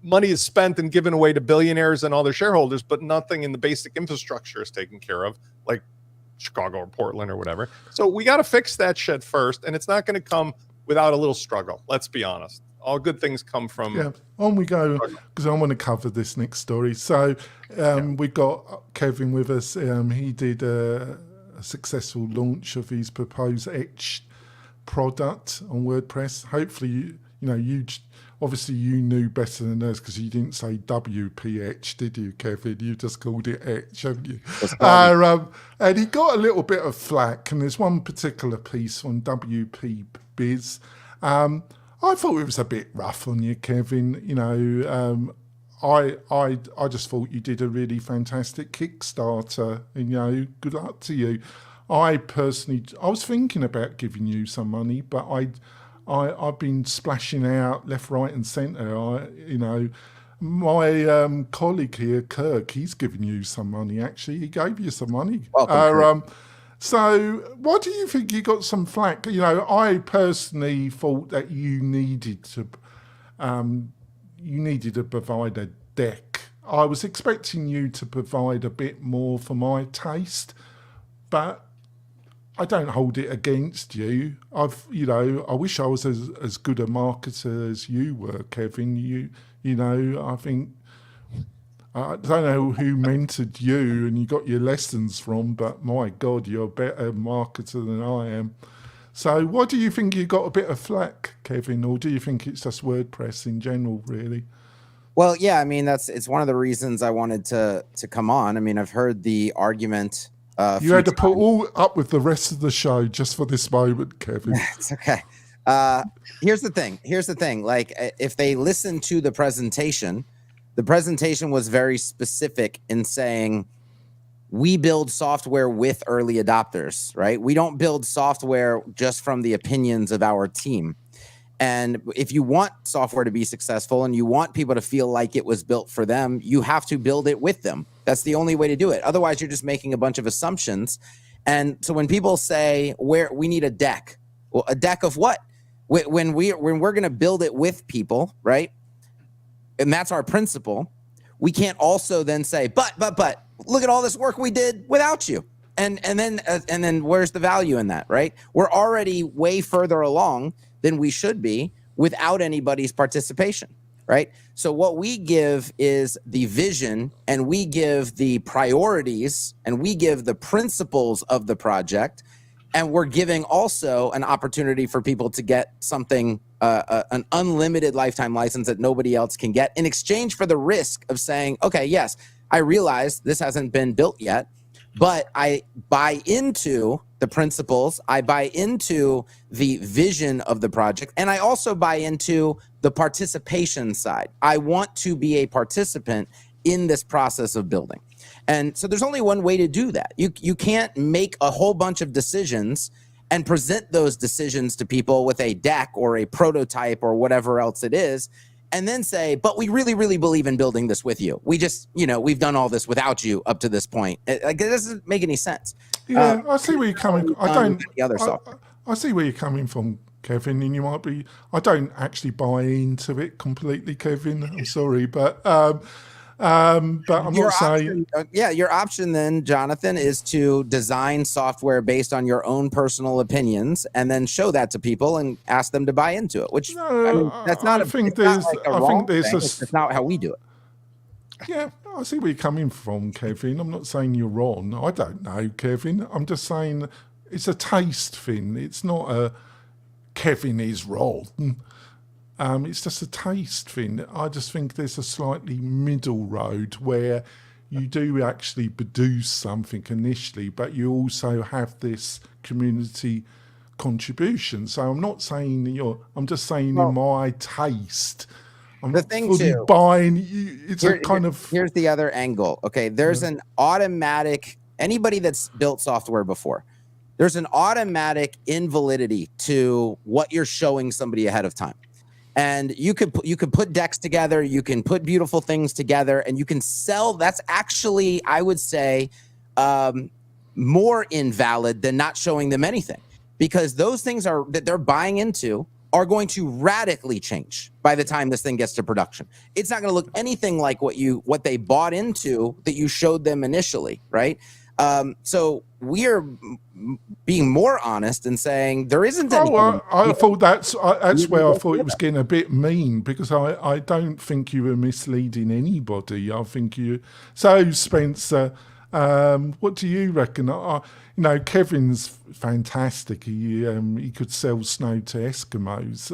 money is spent and given away to billionaires and all their shareholders, but nothing in the basic infrastructure is taken care of, like Chicago or Portland or whatever. So we got to fix that shit first, and it's not going to come without a little struggle. Let's be honest. All good things come from. Yeah, on we go, because I want to cover this next story. So we got Kevin with us. He did a successful launch of his proposed Etch product on WordPress. Hopefully, you obviously you knew better than us, because you didn't say WP-Etch, did you, Kevin? You just called it Etch, haven't you? And he got a little bit of flack, and there's one particular piece on WP Biz. I thought it was a bit rough on you, Kevin. I just thought you did a really fantastic Kickstarter. Good luck to you. I was thinking about giving you some money, but I've been splashing out left, right, and centre. My colleague here, Kirk, he's given you some money. Actually, he gave you some money. Welcome, so what do you think? You got some flack. I personally thought that you needed to provide a deck. I was expecting you to provide a bit more for my taste, but I don't hold it against you. I wish I was as good a marketer as you were, Kevin. I think, I don't know who mentored you and you got your lessons from, but my God, you're a better marketer than I am. So what do you think? You got a bit of flack, Kevin, or do you think it's just WordPress in general, really? Well, yeah, I mean, it's one of the reasons I wanted to come on. I mean, I've heard the argument You had to put all up with the rest of the show just for this moment, Kevin. It's okay. Here's the thing. Like, if they listen to the presentation was very specific in saying we build software with early adopters, right? We don't build software just from the opinions of our team. And if you want software to be successful and you want people to feel like it was built for them, you have to build it with them. That's the only way to do it. Otherwise, you're just making a bunch of assumptions. And so when people say we need a deck, well, a deck of what? When we're going to build it with people, right? And that's our principle. We can't also then say, but look at all this work we did without you. And then where's the value in that, right? We're already way further along than we should be without anybody's participation, right? So what we give is the vision, and we give the priorities, and we give the principles of the project, and we're giving also an opportunity for people to get something, an unlimited lifetime license that nobody else can get, in exchange for the risk of saying, okay, yes, I realize this hasn't been built yet, but I buy into the principles, I buy into the vision of the project, and I also buy into the participation side. I want to be a participant in this process of building. And so there's only one way to do that. You can't make a whole bunch of decisions and present those decisions to people with a deck or a prototype or whatever else it is, and then say, but we really, really believe in building this with you. We just, we've done all this without you up to this point. It doesn't make any sense. Yeah, I see where you're coming. I see where you're coming from, Kevin, and you might be. I don't actually buy into it completely, Kevin. I'm sorry, but I'm not saying. Your option then, Jonathan, is to design software based on your own personal opinions, and then show that to people and ask them to buy into it. Which that's not. It's not how we do it. Yeah, I see where you're coming from, Kevin. I'm not saying you're wrong. I don't know, Kevin. I'm just saying it's a taste thing. It's not a Kevin is wrong. It's just a taste thing. I just think there's a slightly middle road where you do actually produce something initially, but you also have this community contribution. So I'm not saying I'm just saying in my taste. I'm the not thing fully too, buying. Here's the other angle. Okay, there's an automatic. Anybody that's built software before, there's an automatic invalidity to what you're showing somebody ahead of time. And you could put decks together, you can put beautiful things together, and you can sell. That's actually, I would say, more invalid than not showing them anything, because those things that they're buying into are going to radically change by the time this thing gets to production. It's not going to look anything like what they bought into that you showed them initially, right? So we are being more honest and saying there isn't any. I thought that's where I thought it was getting a bit mean, because I don't think you were misleading anybody. I think so Spencer, what do you reckon? Kevin's fantastic. He could sell snow to Eskimos,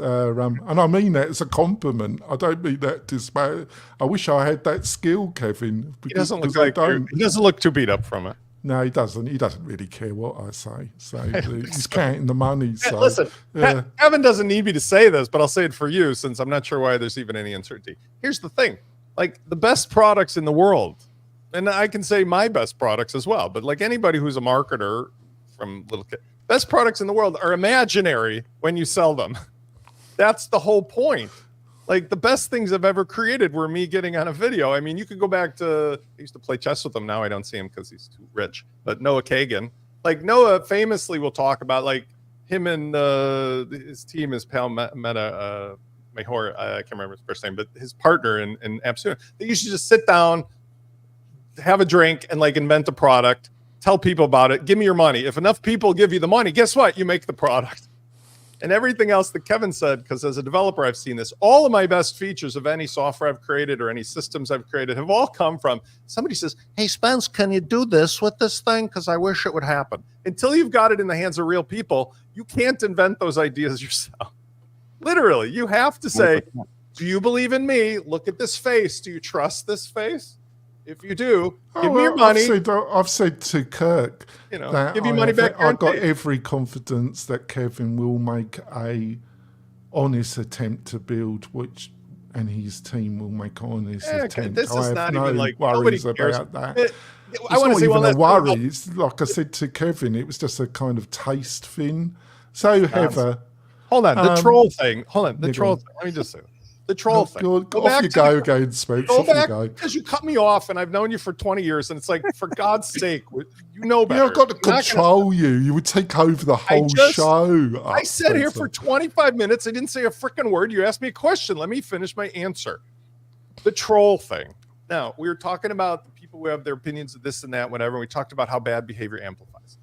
and I mean that as a compliment. I don't mean that to. I wish I had that skill, Kevin. He doesn't look too beat up from it. No, he doesn't. He doesn't really care what I say. So he's counting the money. So listen, Kevin doesn't need me to say this, but I'll say it for you, since I'm not sure why there's even any uncertainty. Here's the thing: like, the best products in the world, and I can say my best products as well, but like anybody who's a marketer from little kid, best products in the world are imaginary when you sell them. That's the whole point. Like, the best things I've ever created were me getting on a video. I mean, you could go back to, I used to play chess with him. Now I don't see him because he's too rich. But Noah Kagan, like, Noah famously will talk about, like, him and his team, his pal Meta Mahor, I can't remember his first name, but his partner in Absolute. They used to just sit down, have a drink, and like invent a product, tell people about it, give me your money. If enough people give you the money, guess what? You make the product. And everything else that Kevin said, because as a developer, I've seen this. All of my best features of any software I've created or any systems I've created have all come from somebody says, hey, Spence, can you do this with this thing? Because I wish it would happen. Until you've got it in the hands of real people, you can't invent those ideas yourself. Literally, you have to say, do you believe in me? Look at this face. Do you trust this face? If you do, give me your money. I've said to Kirk, that give you money back. I've got every confidence that Kevin will make a honest attempt to build, and his team will make an honest attempt. This is not no even like worries nobody cares about that. I want to say even one a worry. It's like I said to Kevin, it was just a kind of taste thing. So Heather, hold on, the troll thing. Hold on, the troll thing. Let me just say the troll thing. Off you go again, Spence. Go back because you cut me off, and I've known you for 20 years, and it's like, for God's sake, you know better. I've got to control you. You would take over the whole show. I sat here for 25 minutes. I didn't say a freaking word. You asked me a question. Let me finish my answer. The troll thing. Now, we were talking about the people who have their opinions of this and that, whatever. And we talked about how bad behavior amplifies.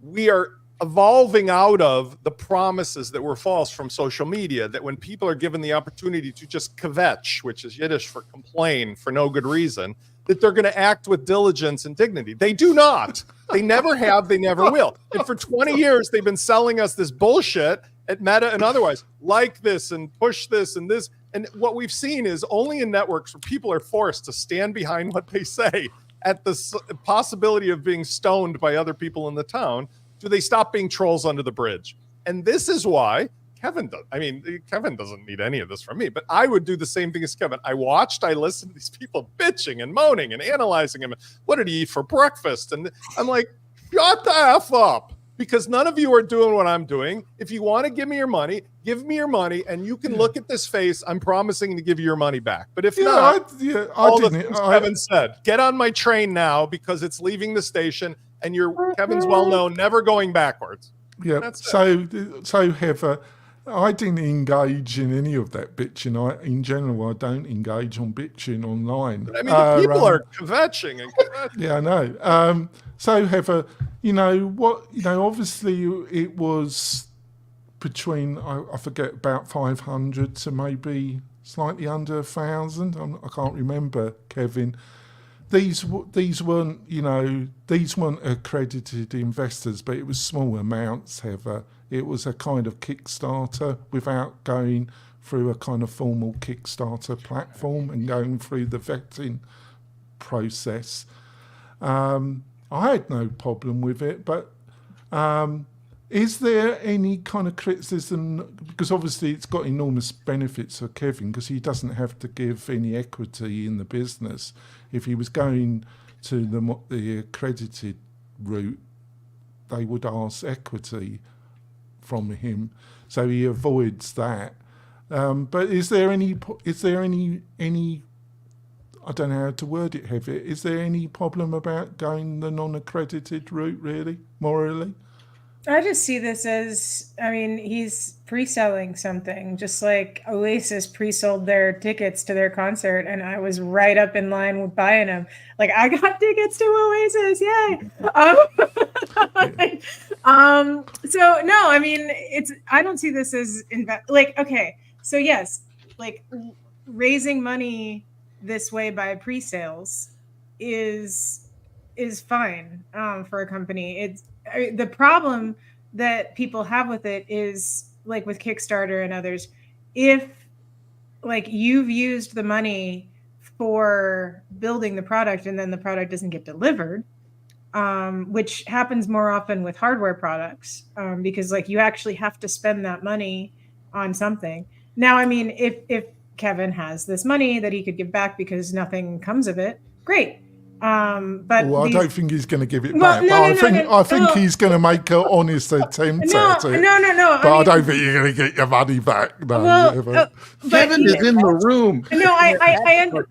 We are evolving out of the promises that were false from social media, that when people are given the opportunity to just kvetch, which is Yiddish for complain for no good reason, that they're going to act with diligence and dignity. They do not. They never have. They never will. And for 20 years, they've been selling us this bullshit at Meta and otherwise, like this and push this and this. And what we've seen is only in networks where people are forced to stand behind what they say at the possibility of being stoned by other people in the town, do they stop being trolls under the bridge. And this is why Kevin does. I mean, Kevin doesn't need any of this from me, but I would do the same thing as Kevin. I listened to these people bitching and moaning and analyzing him. What did he eat for breakfast? And I'm like, shut the F up, because none of you are doing what I'm doing. If you want to give me your money, and you can look at this face. I'm promising to give you your money back. But if not, Kevin said, get on my train now because it's leaving the station, and Kevin's well known, never going backwards. Yeah. So Heather, I didn't engage in any of that bitching. In general, I don't engage on bitching online. But I mean, the people are kvetching and kvetching. Yeah, I know. So Heather, obviously it was between, I forget, about 500 to maybe slightly under 1,000. I can't remember, Kevin. These weren't accredited investors, but it was small amounts, Heather. It was a kind of Kickstarter without going through a kind of formal Kickstarter platform and going through the vetting process. I had no problem with it, but is there any kind of criticism? Because obviously it's got enormous benefits for Kevin, because he doesn't have to give any equity in the business. If he was going to the accredited route, they would ask equity from him, so he avoids that. But is there any? I don't know how to word it, Heather. Is there any problem about going the non-accredited route, really, morally? I just see this as, he's pre-selling something, just like Oasis pre-sold their tickets to their concert, and I was right up in line with buying them. Like, I got tickets to Oasis, yay! So no, I don't see this as okay. So yes, like raising money this way by pre-sales is fine for a company. The problem that people have with it is, like with Kickstarter and others, if like you've used the money for building the product and then the product doesn't get delivered, which happens more often with hardware products, because like you actually have to spend that money on something. Now, if Kevin has this money that he could give back because nothing comes of it, great. But I don't think he's going to give it back. I think he's going to make an honest attempt at it. No. But I don't think you're going to get your money back. No, Kevin is in the room. No, I know.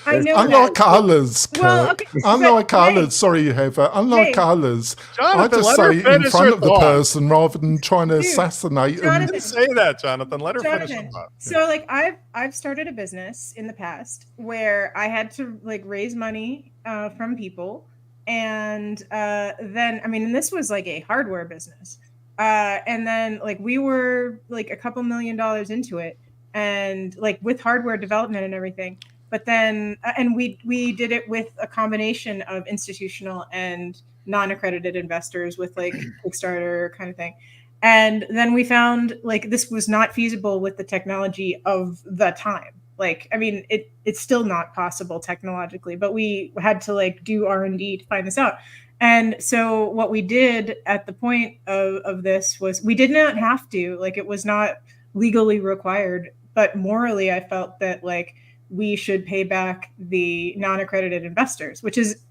Unlike others, Kirk. Others, sorry, Heather. Unlike others, I Jonathan, just say it in front of the person rather than trying to assassinate them. You didn't say that, Jonathan. Let her finish the thought. So, like, I've started a business in the past where I had to like raise money from people, and then and this was like a hardware business, and then like we were like a couple $1 million into it, and like with hardware development and everything. But then, and we did it with a combination of institutional and non-accredited investors with like Kickstarter kind of thing. And then we found like this was not feasible with the technology of the time. Like, I mean, it's still not possible technologically, but we had to like do R&D to find this out. And so what we did at the point of this was we did not have to, like, it was not legally required, but morally I felt that like we should pay back the non-accredited investors, which is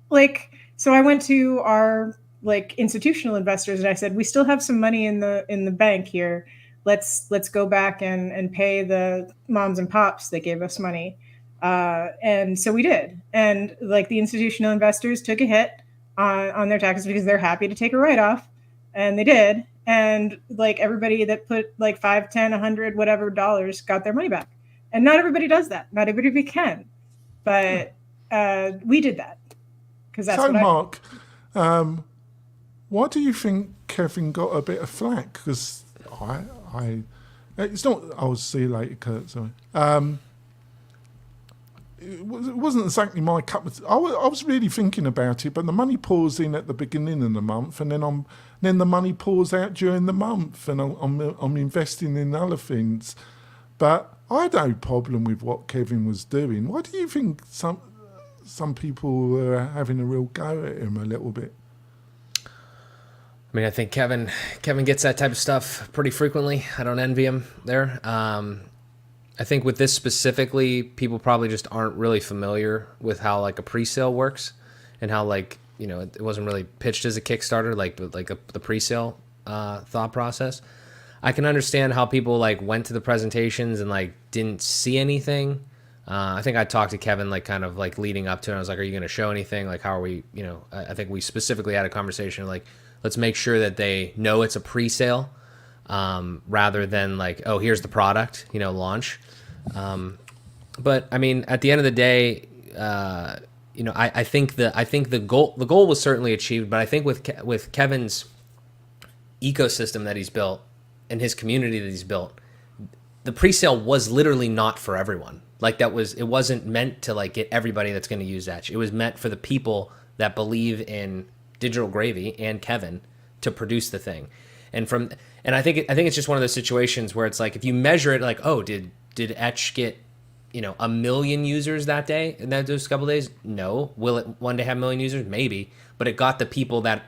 like, so I went to our like institutional investors and I said, we still have some money in the bank here. Let's go back and pay the moms and pops that gave us money. And so we did. And like the institutional investors took a hit on their taxes because they're happy to take a write-off, and they did. And like everybody that put like 5, 10, 100, whatever dollars got their money back. And not everybody does that. Not everybody can. But we did that. Because that's so, what Mark, why do you think Kevin got a bit of flack? Because it's not. I'll see you later, Kurt. Sorry. It wasn't exactly my cup of tea. I was really thinking about it, but the money pours in at the beginning of the month, and then the money pours out during the month, and I'm investing in other things. But I had no problem with what Kevin was doing. Why do you think some people were having a real go at him a little bit? I mean, I think Kevin gets that type of stuff pretty frequently. I don't envy him there. I think with this specifically, people probably just aren't really familiar with how like a pre-sale works, and how like, you know, it wasn't really pitched as a Kickstarter, like the pre-sale thought process. I can understand how people like went to the presentations and like didn't see anything. I think I talked to Kevin like kind of like leading up to it. I was like, are you going to show anything? Like, how are we, you know, I think we specifically had a conversation like, let's make sure that they know it's a pre-sale, rather than like, oh, here's the product, you know, launch. But I mean, at the end of the day, you know, I think the goal was certainly achieved, but I think with Kevin's ecosystem that he's built and his community that he's built, the pre-sale was literally not for everyone. Like it wasn't meant to like get everybody that's going to use Etch. It was meant for the people that believe in Digital Gravy and Kevin to produce the thing. And I think it's just one of those situations where it's like, if you measure it like, oh, did Etch get, you know, 1 million users that day in those couple of days? No. Will it one day have 1 million users? Maybe. But it got the people that,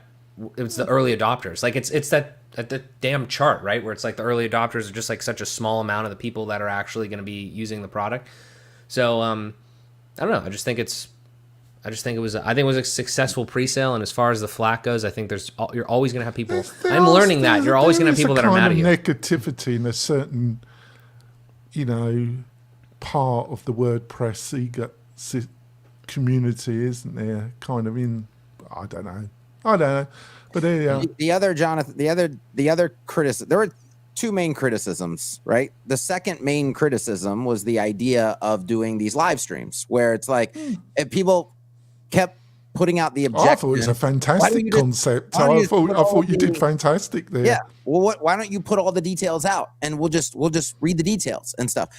it was the early adopters. Like it's that the damn chart, right? Where it's like the early adopters are just like such a small amount of the people that are actually going to be using the product. So I don't know. I think it was a successful pre-sale, and as far as the flack goes, I think you're always going to have people. I'm learning that you're always going to have people that are mad at you. Negativity in a certain, you know, part of the WordPress community, isn't there? Kind of in, I don't know. But there you are. The other, Jonathan, the other criticism, there were two main criticisms, right? The second main criticism was the idea of doing these live streams, where it's like, if people kept putting out the objection. I thought it was a fantastic concept. I thought you did fantastic there. Yeah. Well, why don't you put all the details out, and we'll just read the details and stuff.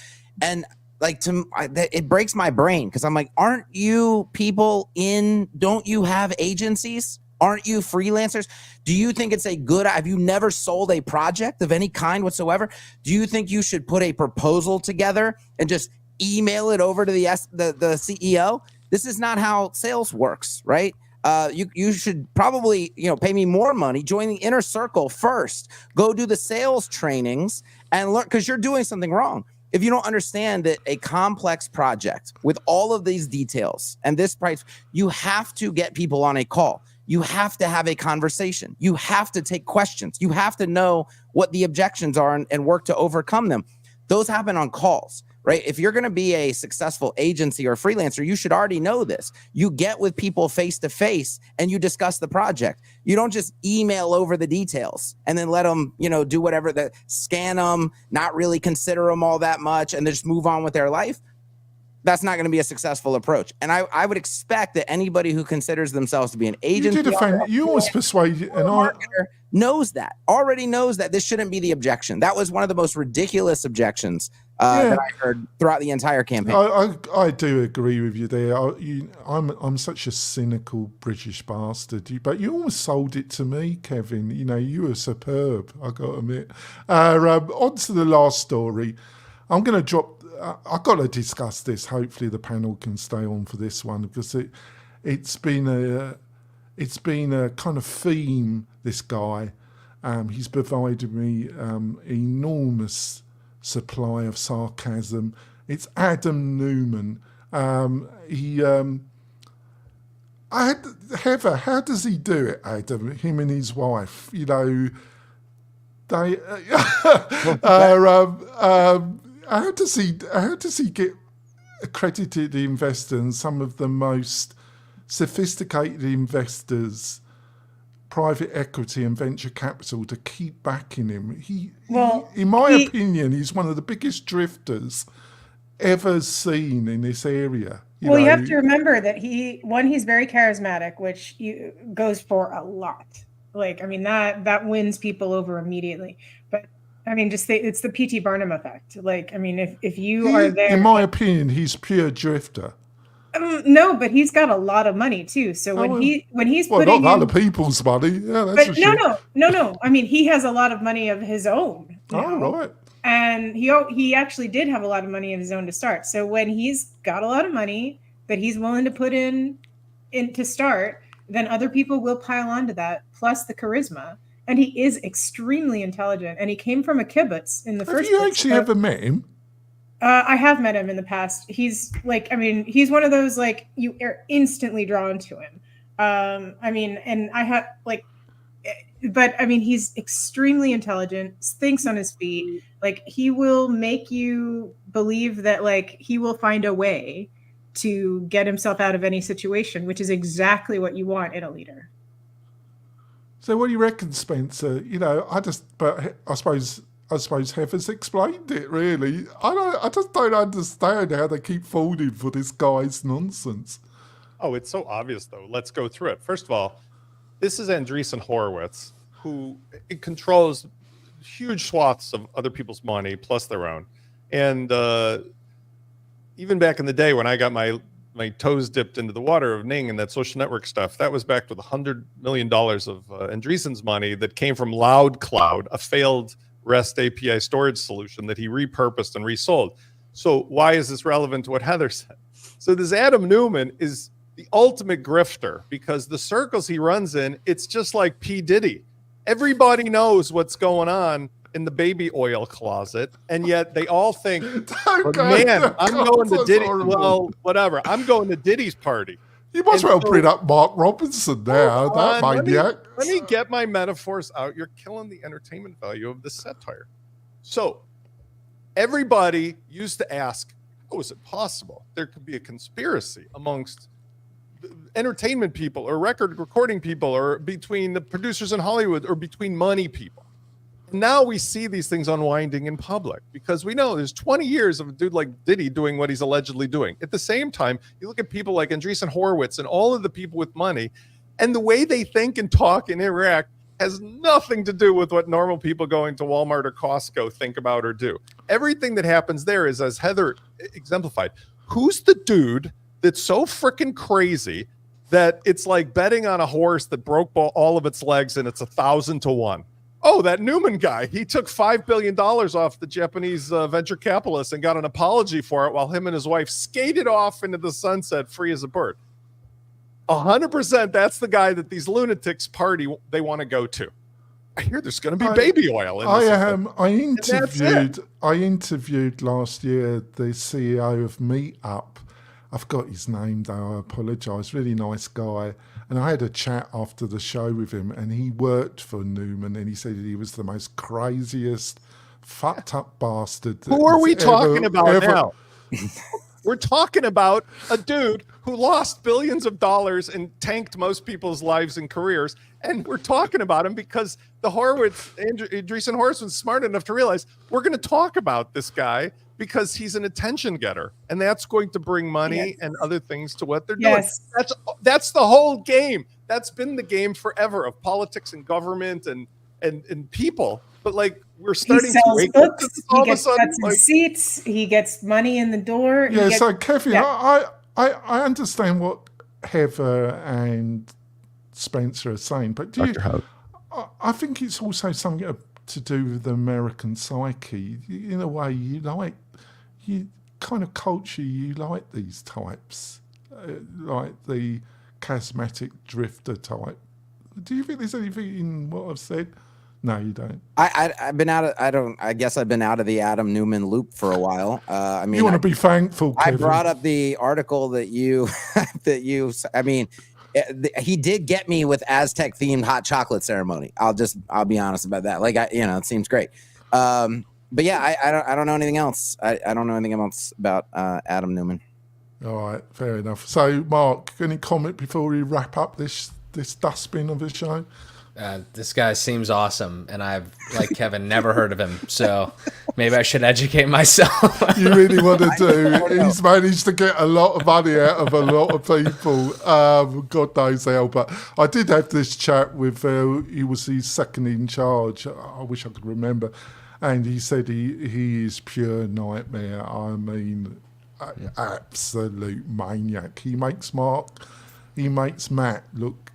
And like, it breaks my brain, because I'm like, aren't you people don't you have agencies? Aren't you freelancers? Do you think it's have you never sold a project of any kind whatsoever? Do you think you should put a proposal together and just email it over to the CEO? This is not how sales works, right? You should probably, you know, pay me more money, join the inner circle first, go do the sales trainings and learn, because you're doing something wrong. If you don't understand that a complex project with all of these details and this price, you have to get people on a call. You have to have a conversation. You have to take questions. You have to know what the objections are and work to overcome them. Those happen on calls, right? If you're going to be a successful agency or freelancer, you should already know this. You get with people face to face and you discuss the project. You don't just email over the details and then let them, you know, do whatever, scan them, not really consider them all that much, and then just move on with their life. That's not going to be a successful approach. And I would expect that anybody who considers themselves to be an agency, you always persuaded, and already knows that this shouldn't be the objection. That was one of the most ridiculous objections that I heard throughout the entire campaign. I do agree with you there. I'm such a cynical British bastard, but you almost sold it to me, Kevin. You know, you were superb, I got to admit. On to the last story. I'm going to drop I've got to discuss this. Hopefully the panel can stay on for this one, because it's been a kind of theme, this guy. He's provided me enormous supply of sarcasm. It's Adam Neumann. Heather, how does he do it, Adam? Him and his wife, you know, they. How does he get accredited investors and some of the most sophisticated investors, private equity and venture capital, to keep backing him? In my opinion, he's one of the biggest drifters ever seen in this area. You have to remember that he's very charismatic, which goes for a lot. Like, I mean, that wins people over immediately. But I mean, it's the P.T. Barnum effect. Like, I mean, if you are there, in my opinion, he's pure drifter. No, but he's got a lot of money too. So when he's putting not a lot of people's money. Yeah, that's for sure. No. I mean, he has a lot of money of his own. Oh, right. And he actually did have a lot of money of his own to start. So when he's got a lot of money that he's willing to put in to start, then other people will pile onto that, plus the charisma. And he is extremely intelligent. And he came from a kibbutz in the first place. Have you actually ever met him? I have met him in the past. He's like, I mean, he's one of those, like, you are instantly drawn to him. I mean, and I have but I mean, he's extremely intelligent, thinks on his feet. Like, he will make you believe that, like, he will find a way to get himself out of any situation, which is exactly what you want in a leader. So what do you reckon, Spencer? You know, I suppose Heather's explained it, really. I just don't understand how they keep falling for this guy's nonsense. Oh, it's so obvious, though. Let's go through it. First of all, this is Andreessen Horowitz, who controls huge swaths of other people's money, plus their own. And even back in the day when I got my toes dipped into the water of Ning and that social network stuff, that was backed with $100 million of Andreessen's money that came from Loud Cloud, a failed REST API storage solution that he repurposed and resold. So why is this relevant to what Heather said? So this Adam Neumann is the ultimate grifter, because the circles he runs in, it's just like P. Diddy. Everybody knows what's going on in the baby oil closet, and yet they all think, I'm going to Diddy. Well, whatever. I'm going to Diddy's party. You must well bring up Mark Robinson now, that maniac. Let me get my metaphors out. You're killing the entertainment value of this satire. So everybody used to ask, how is it possible there could be a conspiracy amongst entertainment people or record recording people, or between the producers in Hollywood, or between money people? Now we see these things unwinding in public, because we know there's 20 years of a dude like Diddy doing what he's allegedly doing. At the same time, you look at people like Andreessen Horowitz and all of the people with money, and the way they think and talk and interact has nothing to do with what normal people going to Walmart or Costco think about or do. Everything that happens there is, as Heather exemplified, who's the dude that's so freaking crazy that it's like betting on a horse that broke all of its legs and it's 1,000 to 1. Oh, that Neumann guy, he took $5 billion off the Japanese venture capitalists and got an apology for it, while him and his wife skated off into the sunset free as a bird. 100%, that's the guy that these lunatics party they want to go to. I hear there's going to be baby oil in this. I interviewed last year the CEO of Meetup. I've got his name though, I apologise. Really nice guy. And I had a chat after the show with him, and he worked for Neumann, and he said he was the most craziest, fucked up bastard. Who are we talking about now? We're talking about a dude who lost billions of dollars and tanked most people's lives and careers. And we're talking about him because Andreessen Horowitz was smart enough to realize we're going to talk about this guy because he's an attention getter, and that's going to bring money and other things to what they're doing. That's the whole game. That's been the game forever of politics and government and people. But like, we're starting to wake up to this all of a sudden. He gets seats. He gets money in the door. Yeah. So Kevin, I understand what Heather and Spencer are saying, but I think it's also something to do with the American psyche. In a way, kind of culture you like these types, like the charismatic drifter type? Do you think there's anything in what I've said? No, you don't. I've been out of, I guess I've been out of the Adam Newman loop for a while. I mean, You want to be thankful, I Kevin. brought up the article that you, I mean, he did get me with Aztec themed hot chocolate ceremony. I'll be honest about that. Like, it seems great. But yeah, I don't know anything else. I don't know anything else about Adam Newman. All right, fair enough. So, Mark, any comment before we wrap up this dustbin of a show? This guy seems awesome, and I've, like Kevin, never heard of him. So maybe I should educate myself. You really want to do? He's managed to get a lot of money out of a lot of people. God knows how. But I did have this chat with. He was his second in charge. I wish I could remember. And he said he is pure nightmare. I mean, absolute maniac. He makes Matt look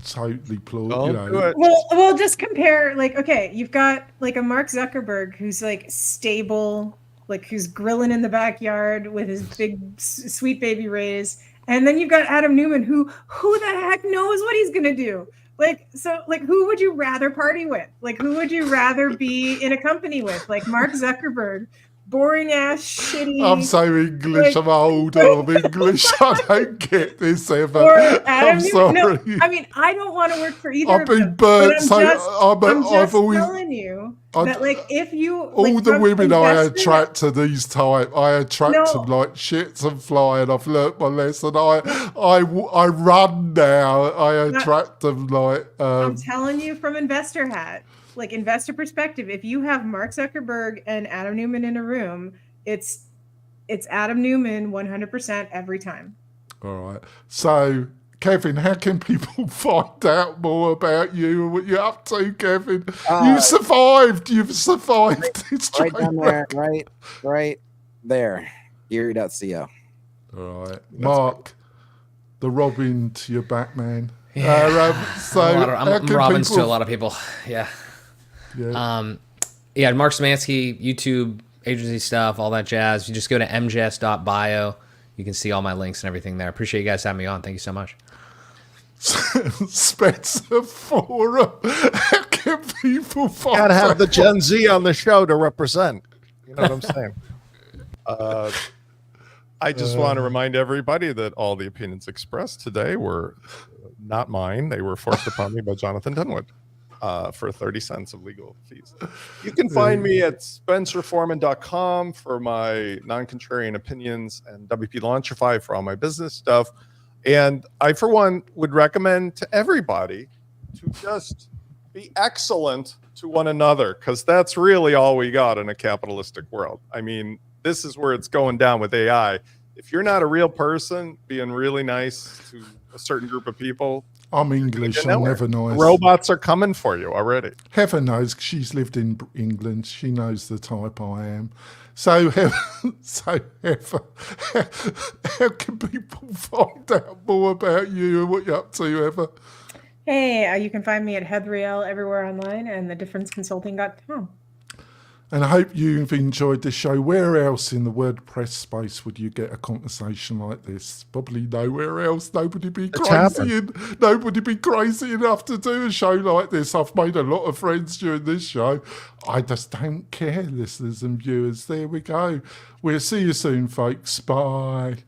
totally plausible. Well, just compare. Like, okay, you've got like a Mark Zuckerberg who's like stable, like who's grilling in the backyard with his big sweet baby rays, and then you've got Adam Newman who the heck knows what he's gonna do. Like, so, like, who would you rather party with? Like, who would you rather be in a company with? Like Mark Zuckerberg, boring ass, shitty. I'm so English. I'm old. I'm English. I don't get this ever. Or Adam I'm Newman. sorry. No, I mean, I don't want to work for either. I've of been them, burnt. but I'm just always telling you that, like, if you all the women I attract to these type, I attract them like shits and fly, and I've learnt my lesson. I run now. I attract them like. I'm telling you from investor hat, like investor perspective. If you have Mark Zuckerberg and Adam Newman in a room, it's Adam Newman 100% every time. All right. So, Kevin, how can people find out more about you and what you're up to, Kevin? You survived. You've survived. It's Right down there, right there. Geary.co. All right. Mark, the Robin to your Batman. Yeah. I'm Robins to a of lot of people. Yeah. Yeah. Mark Szymanski, YouTube, agency stuff, all that jazz. You just go to mjs.bio. You can see all my links and everything there. Appreciate you guys having me on. Thank you so much. Spencer Forum. How can people find Gotta have the Gen Z on the show to represent. You know what I'm saying? I just want to remind everybody that all the opinions expressed today were not mine. They were forced upon me by Jonathan Dunwood for 30 cents of legal fees. You can find me at spencerforeman.com for my non-contrarian opinions and WP Launchify for all my business stuff. And I, for one, would recommend to everybody to just be excellent to one another, because that's really all we got in a capitalistic world. I mean, this is where it's going down with AI. If you're not a real person being really nice to a certain group of people, I'm English. I'm never nice. Robots are coming for you already. Heaven knows, she's lived in England. She knows the type I am. So, Heather, how can people find out more about you and what you're up to, Heather? Hey, you can find me at Heathriel everywhere online and thedifferenceconsulting.com. And I hope you've enjoyed this show. Where else in the WordPress space would you get a conversation like this? Probably nowhere else. Nobody be crazy enough to do a show like this. I've made a lot of friends during this show. I just don't care, listeners and viewers. There we go. We'll see you soon, folks. Bye.